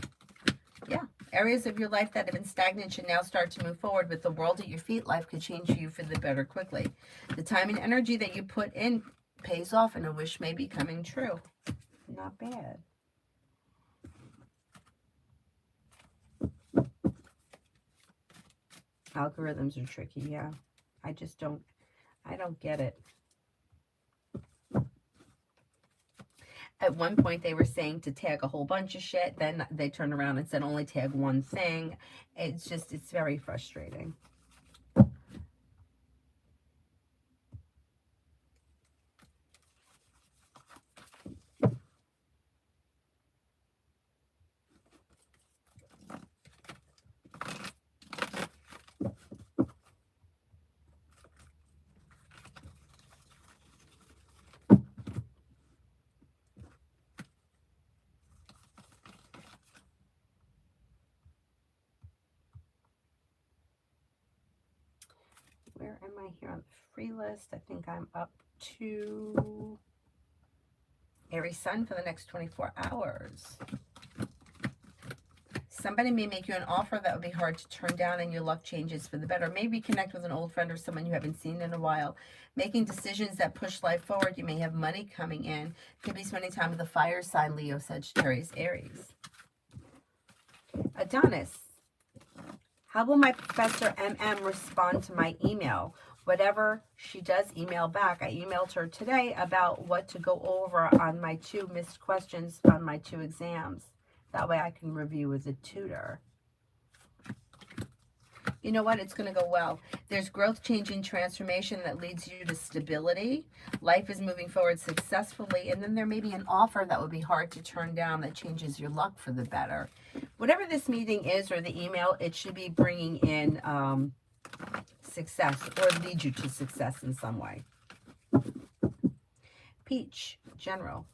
Yeah, areas of your life that have been stagnant should now start to move forward. With the world at your feet, life could change for you for the better quickly. The time and energy that you put in pays off, and a wish may be coming true. Not bad. Algorithms are tricky, yeah. I don't get it. At one point, they were saying to tag a whole bunch of shit. Then they turned around and said only tag one thing. It's very frustrating. Where am I here on the free list? I think I'm up to Aries Sun for the next 24 hours. Somebody may make you an offer that would be hard to turn down, and your luck changes for the better. Maybe connect with an old friend or someone you haven't seen in a while. Making decisions that push life forward. You may have money coming in. Could be spending time with a fire sign, Leo, Sagittarius, Aries. Adonis. How will my Professor MM respond to my email? Whatever she does email back. I emailed her today about what to go over on my 2 missed questions on my 2 exams. That way I can review with a tutor. You know what? It's going to go well. There's growth, change, and transformation that leads you to stability. Life is moving forward successfully. And then there may be an offer that would be hard to turn down that changes your luck for the better. Whatever this meeting is or the email, it should be bringing in success or lead you to success in some way. Peach, general.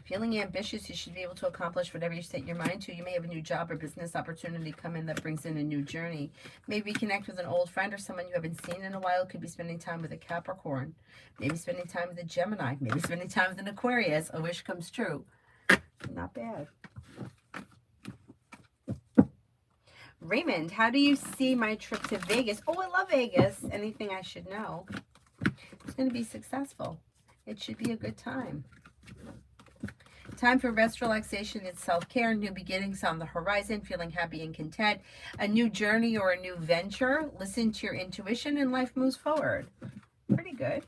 Feeling ambitious, you should be able to accomplish whatever you set your mind to. You may have a new job or business opportunity come in that brings in a new journey. Maybe connect with an old friend or someone you haven't seen in a while. Could be spending time with a Capricorn. Maybe spending time with a Gemini. Maybe spending time with an Aquarius. A wish comes true. Not bad. Raymond, how do you see my trip to Vegas? Oh, I love Vegas. Anything I should know? It's going to be successful. It should be a good time. Time for rest, relaxation, and self-care. New beginnings on the horizon. Feeling happy and content. A new journey or a new venture. Listen to your intuition and life moves forward. Pretty good.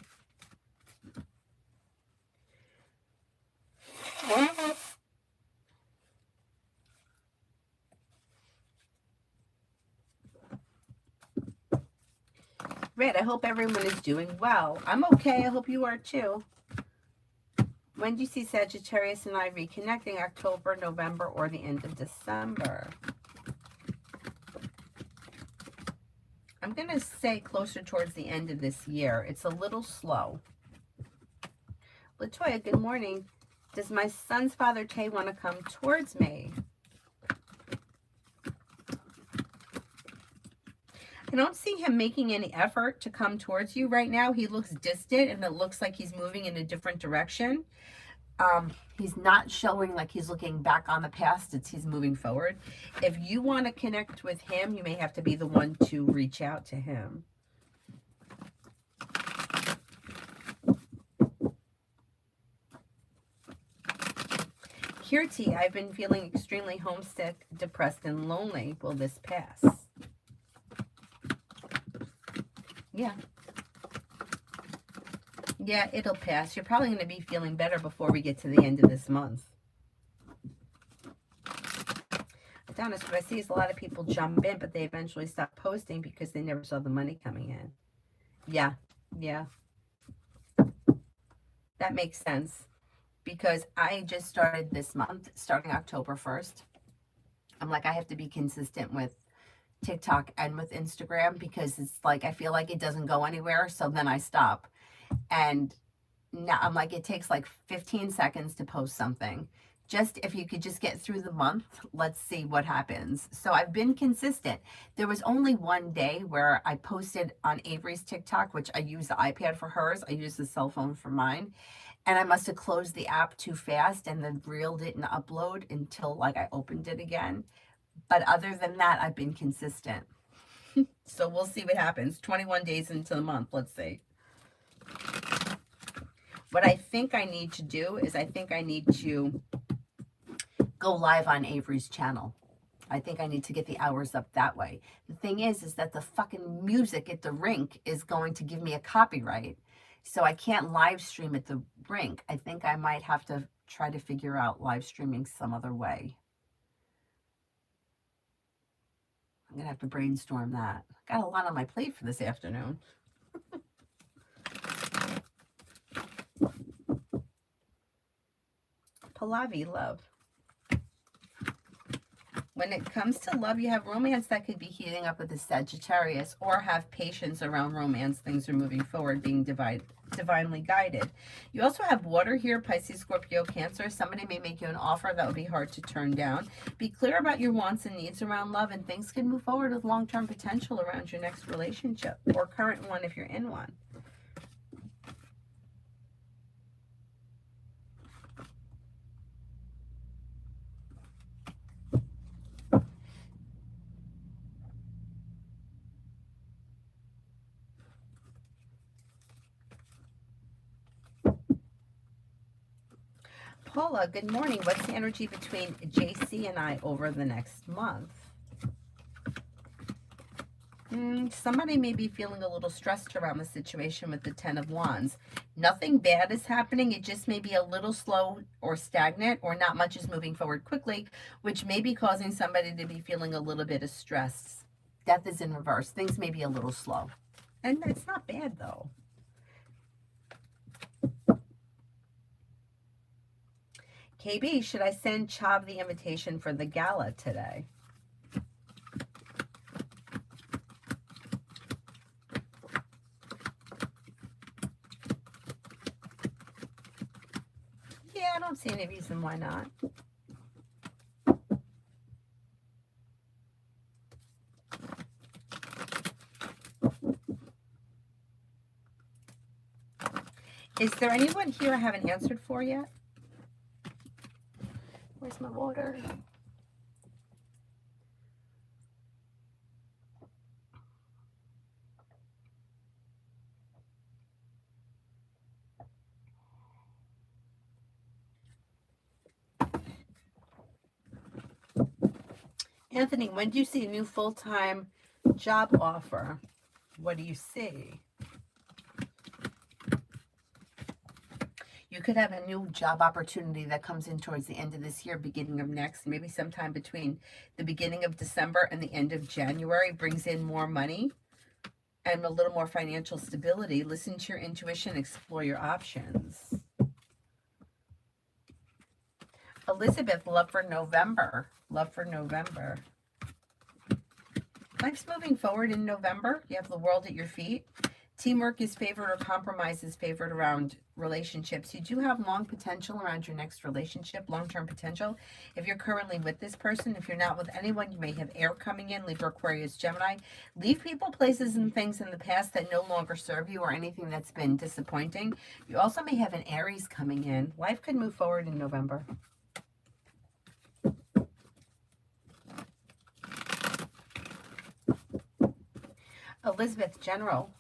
Red, I hope everyone is doing well. I'm okay. I hope you are too. When do you see Sagittarius and I reconnecting? October, November, or the end of December? I'm going to say closer towards the end of this year. It's a little slow. Latoya, good morning. Does my son's father, Tay, want to come towards me? I don't see him making any effort to come towards you right now. He looks distant, and it looks like he's moving in a different direction. He's not showing like he's looking back on the past. He's moving forward. If you want to connect with him, you may have to be the one to reach out to him. Kirti, I've been feeling extremely homesick, depressed, and lonely. Will this pass? Yeah. Yeah, it'll pass. You're probably going to be feeling better before we get to the end of this month. Adonis, what I see is a lot of people jump in, but they eventually stop posting because they never saw the money coming in. Yeah, yeah. That makes sense. Because I just started this month, starting October 1st. I'm like, I have to be consistent with TikTok and with Instagram because it's like, I feel like it doesn't go anywhere. So then I stop. And now I'm like, it takes like 15 seconds to post something. Just if you could just get through the month, let's see what happens. So I've been consistent. There was only one day where I posted on Avery's TikTok, which I use the iPad for hers. I use the cell phone for mine. And I must have closed the app too fast and the reel didn't upload until like I opened it again. But other than that, I've been consistent. So we'll see what happens. 21 days into the month, let's see. What I think I need to do is I think I need to go live on Avery's channel. I think I need to get the hours up that way. The thing is that the fucking music at the rink is going to give me a copyright. So I can't live stream at the rink. I think I might have to try to figure out live streaming some other way. I'm going to have to brainstorm that. Got a lot on my plate for this afternoon. Pallavi, love. When it comes to love, you have romance that could be heating up with the Sagittarius, or have patience around romance. Things are moving forward, being divinely guided. You also have water here, Pisces, Scorpio, Cancer. Somebody may make you an offer that would be hard to turn down. Be clear about your wants and needs around love, and things can move forward with long-term potential around your next relationship, or current one if you're in one. Paula, good morning. What's the energy between JC and I over the next month? Somebody may be feeling a little stressed around the situation with the Ten of Wands. Nothing bad is happening. It just may be a little slow or stagnant, or not much is moving forward quickly, which may be causing somebody to be feeling a little bit of stress. Death is in reverse. Things may be a little slow. And it's not bad, though. KB, should I send Chav the invitation for the gala today? Yeah, I don't see any reason why not. Is there anyone here I haven't answered for yet? Where's my water? Anthony, when do you see a new full-time job offer? What do you see? You could have a new job opportunity that comes in towards the end of this year, beginning of next, maybe sometime between the beginning of December and the end of January, brings in more money and a little more financial stability. Listen to your intuition, explore your options. Elizabeth, love for November. Love for November. Life's moving forward in November. You have the world at your feet. Teamwork is favored or compromise is favored around relationships. You do have long potential around your next relationship, long-term potential. If you're currently with this person, if you're not with anyone, you may have air coming in, Libra, Aquarius, Gemini. Leave people, places, and things in the past that no longer serve you or anything that's been disappointing. You also may have an Aries coming in. Life could move forward in November. Elizabeth, general.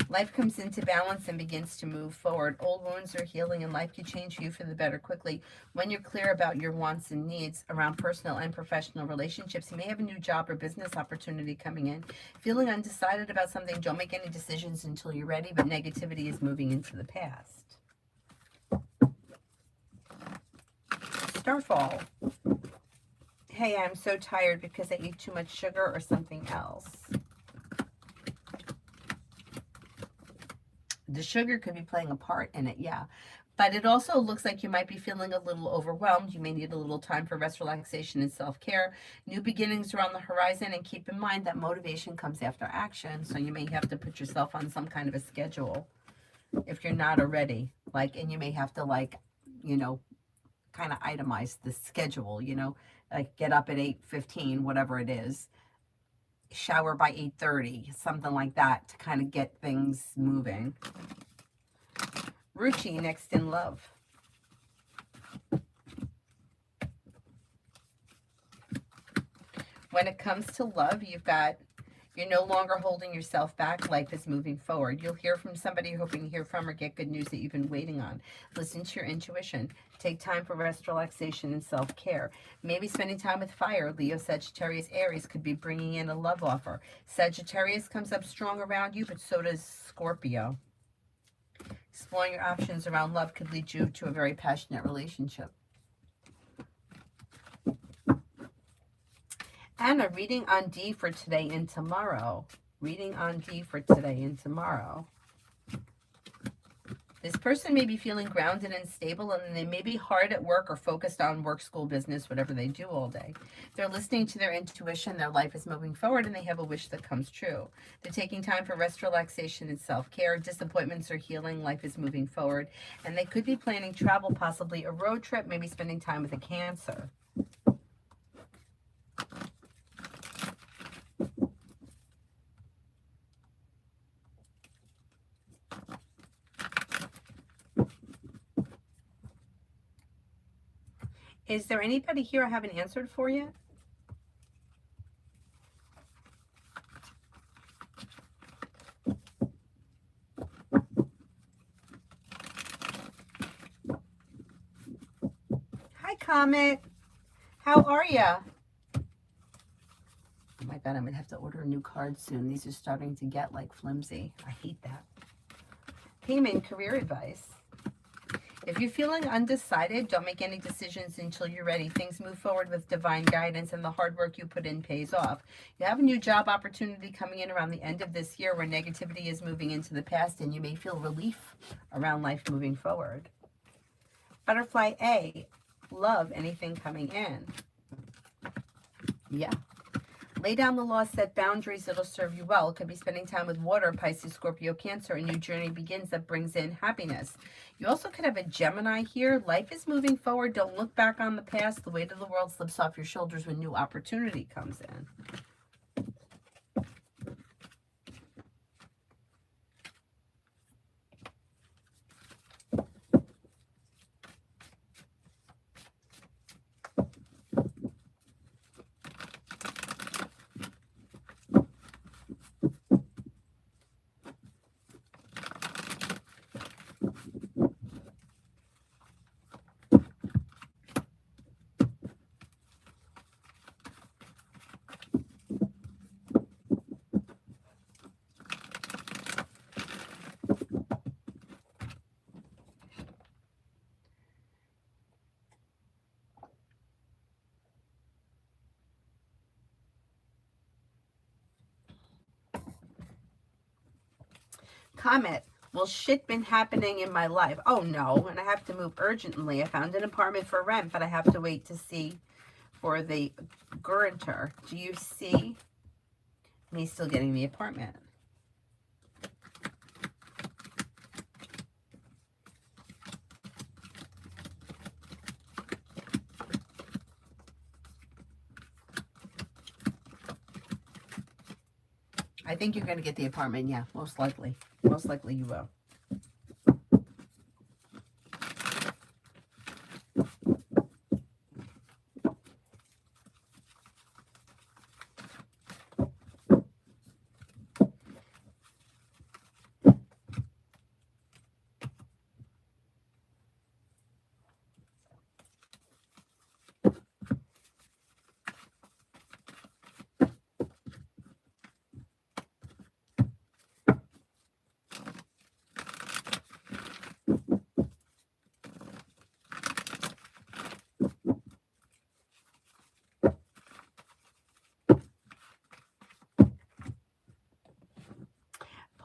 Life comes into balance and begins to move forward. Old wounds are healing and life can change you for the better quickly. When you're clear about your wants and needs around personal and professional relationships, you may have a new job or business opportunity coming in. Feeling undecided about something, don't make any decisions until you're ready, but negativity is moving into the past. Starfall. Hey, I'm so tired because I ate too much sugar or something else. The sugar could be playing a part in it, yeah. But it also looks like you might be feeling a little overwhelmed. You may need a little time for rest, relaxation, and self-care. New beginnings are on the horizon, and keep in mind that motivation comes after action. So you may have to put yourself on some kind of a schedule if you're not already. And you may have to, kind of itemize the schedule, like get up at 8:15, whatever it is. Shower by 8:30, something like that, to kind of get things moving. Ruchi, next in love. When it comes to love, you're no longer holding yourself back. Life is moving forward. You'll hear from somebody you're hoping to hear from or get good news that you've been waiting on. Listen to your intuition. Take time for rest, relaxation, and self-care. Maybe spending time with fire. Leo, Sagittarius, Aries could be bringing in a love offer. Sagittarius comes up strong around you, but so does Scorpio. Exploring your options around love could lead you to a very passionate relationship. Anna, reading on D for today and tomorrow. Reading on D for today and tomorrow. This person may be feeling grounded and stable, and they may be hard at work or focused on work, school, business, whatever they do all day. They're listening to their intuition. Their life is moving forward, and they have a wish that comes true. They're taking time for rest, relaxation, and self-care. Disappointments are healing. Life is moving forward. And they could be planning travel, possibly a road trip, maybe spending time with a Cancer. Is there anybody here I haven't answered for yet? Hi, Comet. How are ya? Oh my God, I'm going to have to order a new card soon. These are starting to get flimsy. I hate that. Payment, career advice. If you're feeling undecided, don't make any decisions until you're ready. Things move forward with divine guidance, and the hard work you put in pays off. You have a new job opportunity coming in around the end of this year where negativity is moving into the past, and you may feel relief around life moving forward. Butterfly A, love, anything coming in. Yeah. Lay down the law, set boundaries that'll serve you well. It could be spending time with water, Pisces, Scorpio, Cancer. A new journey begins that brings in happiness. You also could have a Gemini here. Life is moving forward. Don't look back on the past. The weight of the world slips off your shoulders when new opportunity comes in. Comet, well, shit been happening in my life. Oh no, and I have to move urgently. I found an apartment for rent, but I have to wait to see for the guarantor. Do you see me still getting the apartment? I think you're going to get the apartment. Yeah, most likely. Most likely you will.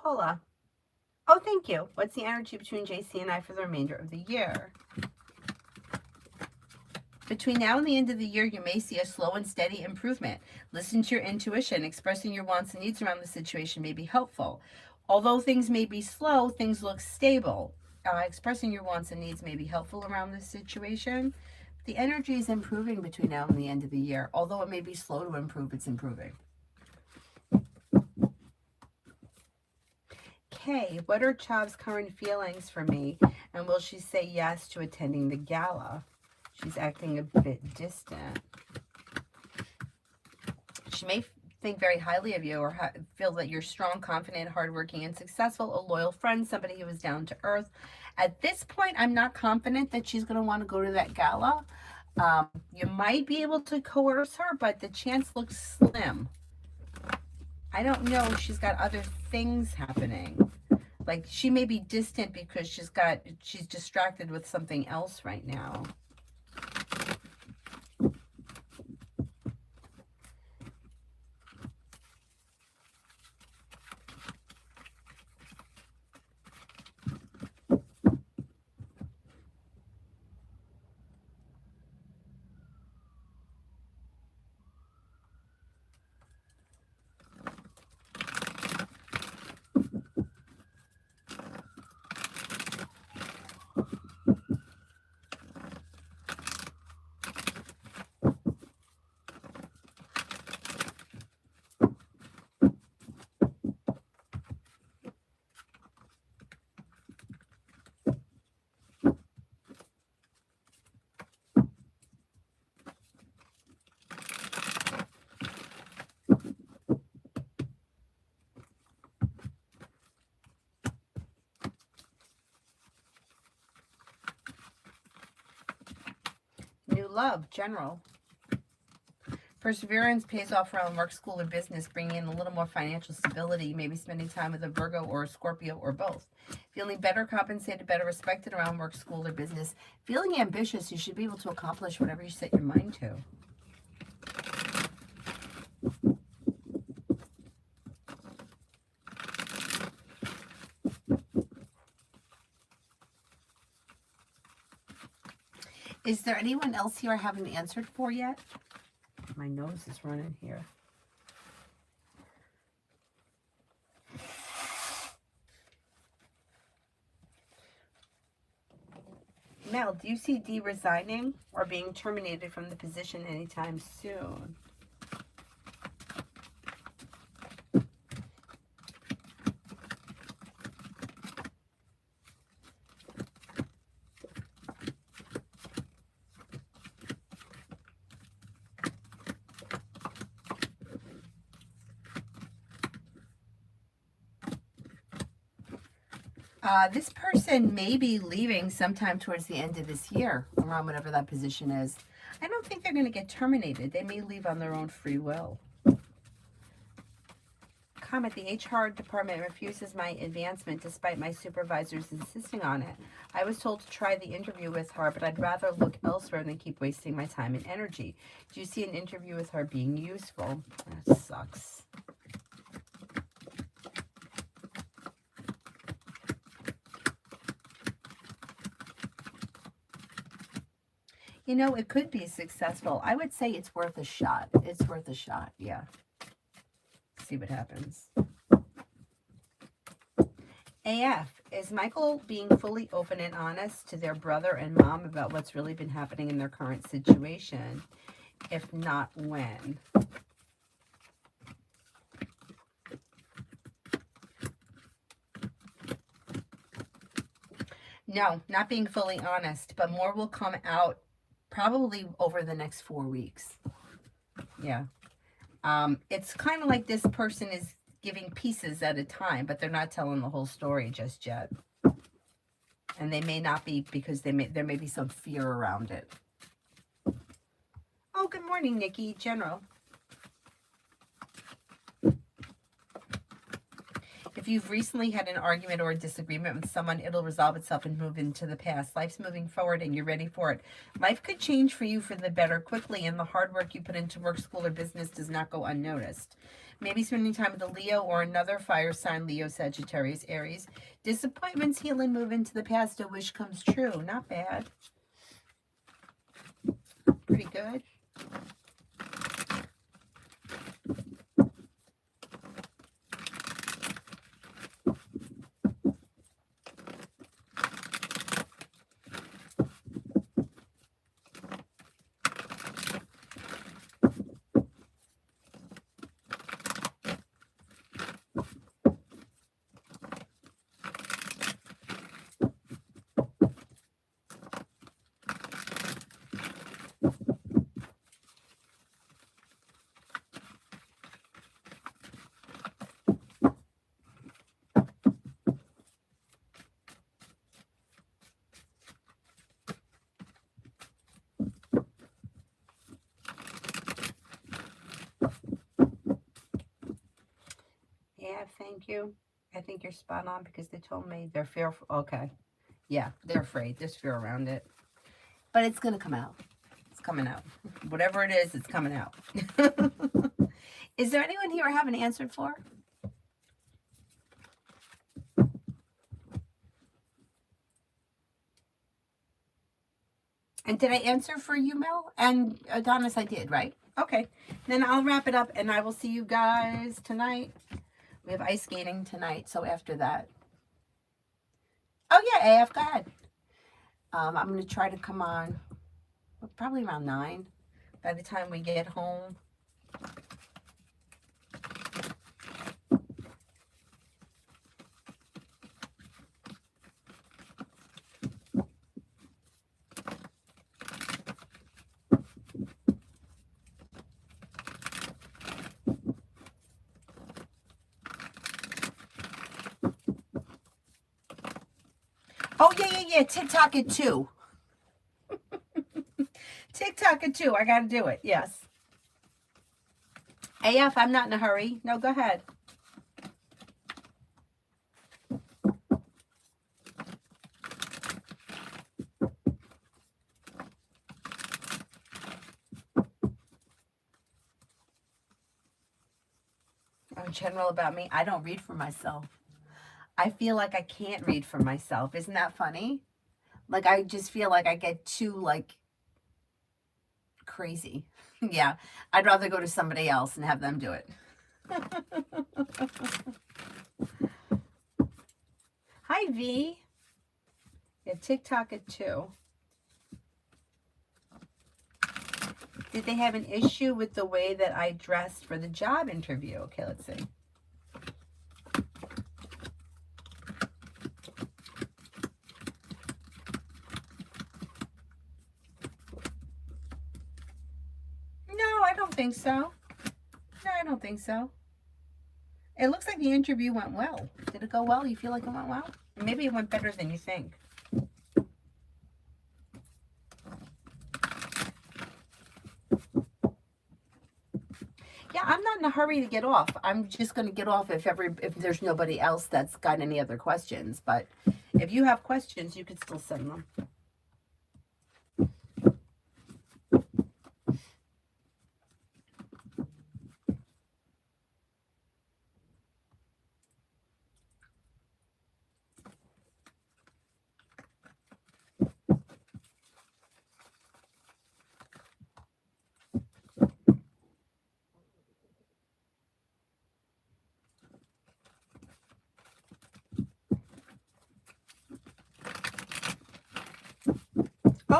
Paula. Oh, thank you. What's the energy between JC and I for the remainder of the year? Between now and the end of the year, you may see a slow and steady improvement. Listen to your intuition. Expressing your wants and needs around the situation may be helpful. Although things may be slow, things look stable. Expressing your wants and needs may be helpful around this situation. The energy is improving between now and the end of the year. Although it may be slow to improve, it's improving. Okay, what are Chav's current feelings for me? And will she say yes to attending the gala? She's acting a bit distant. She may think very highly of you or feel that you're strong, confident, hardworking, and successful, a loyal friend, somebody who is down to earth. At this point, I'm not confident that she's going to want to go to that gala. You might be able to coerce her, but the chance looks slim. I don't know. She's got other things happening. Like she may be distant because she's distracted with something else right now. New love, general. Perseverance pays off around work, school, or business, bringing in a little more financial stability. Maybe spending time with a Virgo or a Scorpio or both. Feeling better compensated, better respected around work, school, or business. Feeling ambitious, you should be able to accomplish whatever you set your mind to. Is there anyone else here I haven't answered for yet? My nose is running here. Mel, do you see Dee resigning or being terminated from the position anytime soon? This person may be leaving sometime towards the end of this year, around whatever that position is. I don't think they're going to get terminated. They may leave on their own free will. Comment, the HR department refuses my advancement despite my supervisors insisting on it. I was told to try the interview with her, but I'd rather look elsewhere than keep wasting my time and energy. Do you see an interview with her being useful? That sucks. You know, it could be successful. I would say it's worth a shot. It's worth a shot. Yeah. See what happens. AF, is Michael being fully open and honest to their brother and mom about what's really been happening in their current situation? If not, when? No, not being fully honest, but more will come out probably over the next 4 weeks. Yeah. It's kind of like this person is giving pieces at a time, but they're not telling the whole story just yet. And they may not be, because there may be some fear around it. Oh, good morning, Nikki. General. If you've recently had an argument or a disagreement with someone, it'll resolve itself and move into the past. Life's moving forward and you're ready for it. Life could change for you for the better quickly, and the hard work you put into work, school, or business does not go unnoticed. Maybe spending time with a Leo or another fire sign, Leo, Sagittarius, Aries. Disappointments heal and move into the past. A wish comes true. Not bad. Pretty good. Yeah, thank you. I think you're spot on, because they told me they're fearful. Okay. Yeah, they're afraid. There's fear around it. But it's going to come out. It's coming out. Whatever it is, it's coming out. Is there anyone here I haven't answered for? And did I answer for you, Mel? And Adonis, I did, right? Okay. Then I'll wrap it up, and I will see you guys tonight. We have ice skating tonight, so after that. Oh, yeah, AF, go ahead. I'm going to try to come on probably around 9 by the time we get home. Oh, yeah. TikTok it too. TikTok it too. I got to do it. Yes. AF, I'm not in a hurry. No, go ahead. In general about me, I don't read for myself. I feel like I can't read for myself. Isn't that funny? Like, I just feel like I get too, like, crazy. Yeah. I'd rather go to somebody else and have them do it. Hi, V. Yeah, TikTok it too. Did they have an issue with the way that I dressed for the job interview? Okay, let's see. No, I don't think so. No, I don't think so. It looks like the interview went well. Did it go well? You feel like it went well? Maybe it went better than you think. Yeah, I'm not in a hurry to get off. I'm just going to get off if there's nobody else that's got any other questions. But if you have questions, you could still send them.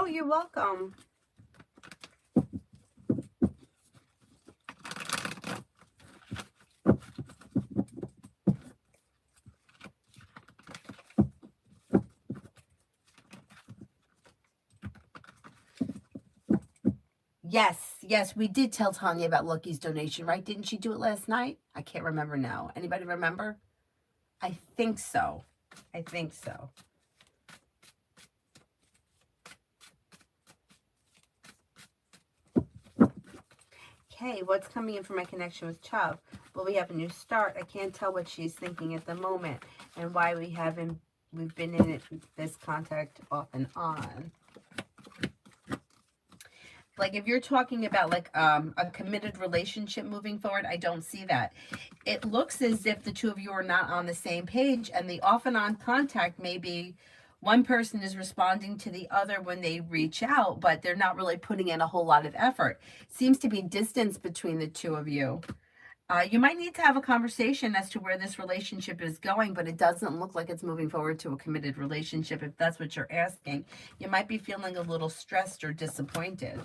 Oh, you're welcome. Yes, we did tell Tanya about Lucky's donation, right? Didn't she do it last night? I can't remember now. Anybody remember? I think so. I think so. Okay, what's coming in for my connection with Chubb? Will we have a new start? I can't tell what she's thinking at the moment and why we've been in this contact off and on. Like if you're talking about like a committed relationship moving forward, I don't see that. It looks as if the two of you are not on the same page, and the off and on contact may be one person is responding to the other when they reach out, but they're not really putting in a whole lot of effort. Seems to be distance between the two of you. You might need to have a conversation as to where this relationship is going, but it doesn't look like it's moving forward to a committed relationship. If that's what you're asking, you might be feeling a little stressed or disappointed.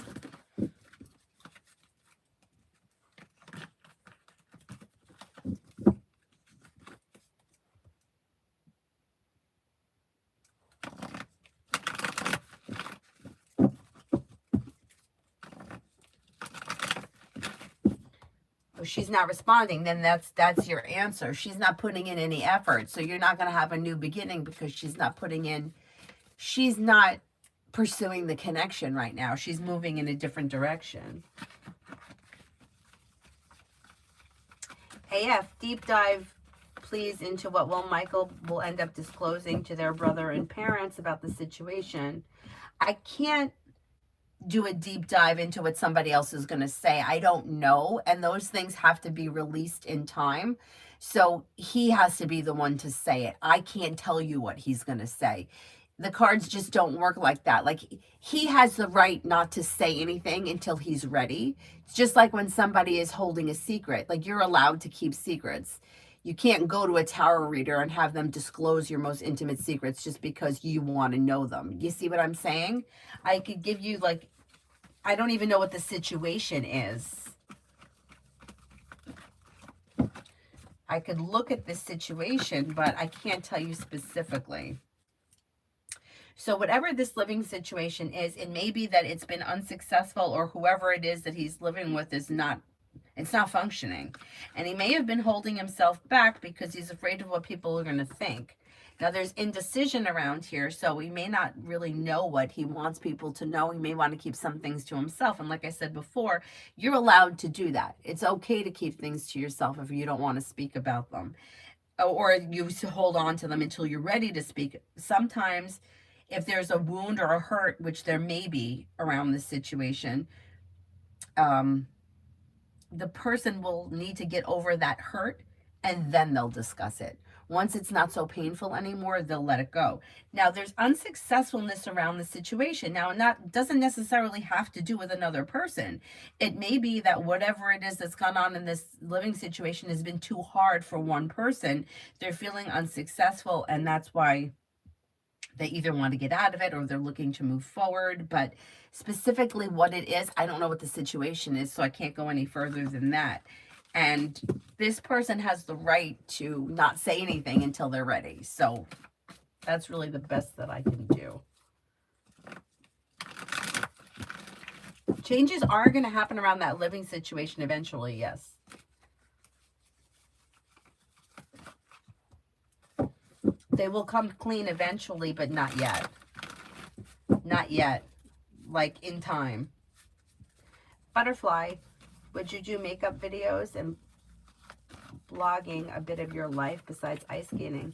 She's not responding, then that's your answer. She's not putting in any effort, so you're not going to have a new beginning because she's not pursuing the connection right now. She's moving in a different direction. AF, deep dive please into what Michael will end up disclosing to their brother and parents about the situation. I can't do a deep dive into what somebody else is going to say. I don't know. And those things have to be released in time. So he has to be the one to say it. I can't tell you what he's going to say. The cards just don't work like that. Like he has the right not to say anything until he's ready. It's just like when somebody is holding a secret, like you're allowed to keep secrets. You can't go to a tarot reader and have them disclose your most intimate secrets just because you want to know them. You see what I'm saying? I could give you like, I don't even know what the situation is. I could look at this situation, but I can't tell you specifically. So whatever this living situation is, it may be that it's been unsuccessful, or whoever it is that he's living with is not, it's not functioning. And he may have been holding himself back because he's afraid of what people are going to think. Now, there's indecision around here, so he may not really know what he wants people to know. He may want to keep some things to himself. And like I said before, you're allowed to do that. It's okay to keep things to yourself if you don't want to speak about them. Or you hold on to them until you're ready to speak. Sometimes, if there's a wound or a hurt, which there may be around this situation, the person will need to get over that hurt, and then they'll discuss it. Once it's not so painful anymore, they'll let it go. Now, there's unsuccessfulness around the situation. Now, that doesn't necessarily have to do with another person. It may be that whatever it is that's gone on in this living situation has been too hard for one person. They're feeling unsuccessful, and that's why they either want to get out of it or they're looking to move forward. But specifically what it is, I don't know what the situation is, so I can't go any further than that. And this person has the right to not say anything until they're ready. So that's really the best that I can do. Changes are going to happen around that living situation eventually, yes. They will come clean eventually, but not yet. Not yet. Like in time. Butterfly, would you do makeup videos and blogging a bit of your life besides ice skating?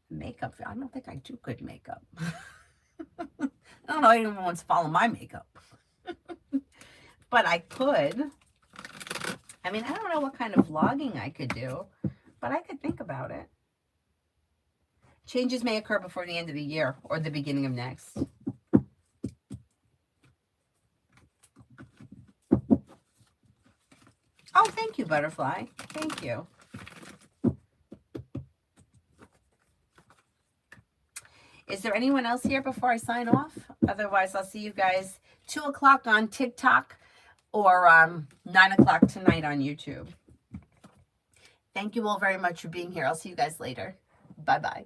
Makeup? I don't think I do good makeup. I don't know if anyone wants to follow my makeup. But I could. I mean, I don't know what kind of vlogging I could do, but I could think about it. Changes may occur before the end of the year or the beginning of next. Oh, thank you, Butterfly. Thank you. Is there anyone else here before I sign off? Otherwise, I'll see you guys 2 o'clock on TikTok or 9 o'clock tonight on YouTube. Thank you all very much for being here. I'll see you guys later. Bye-bye.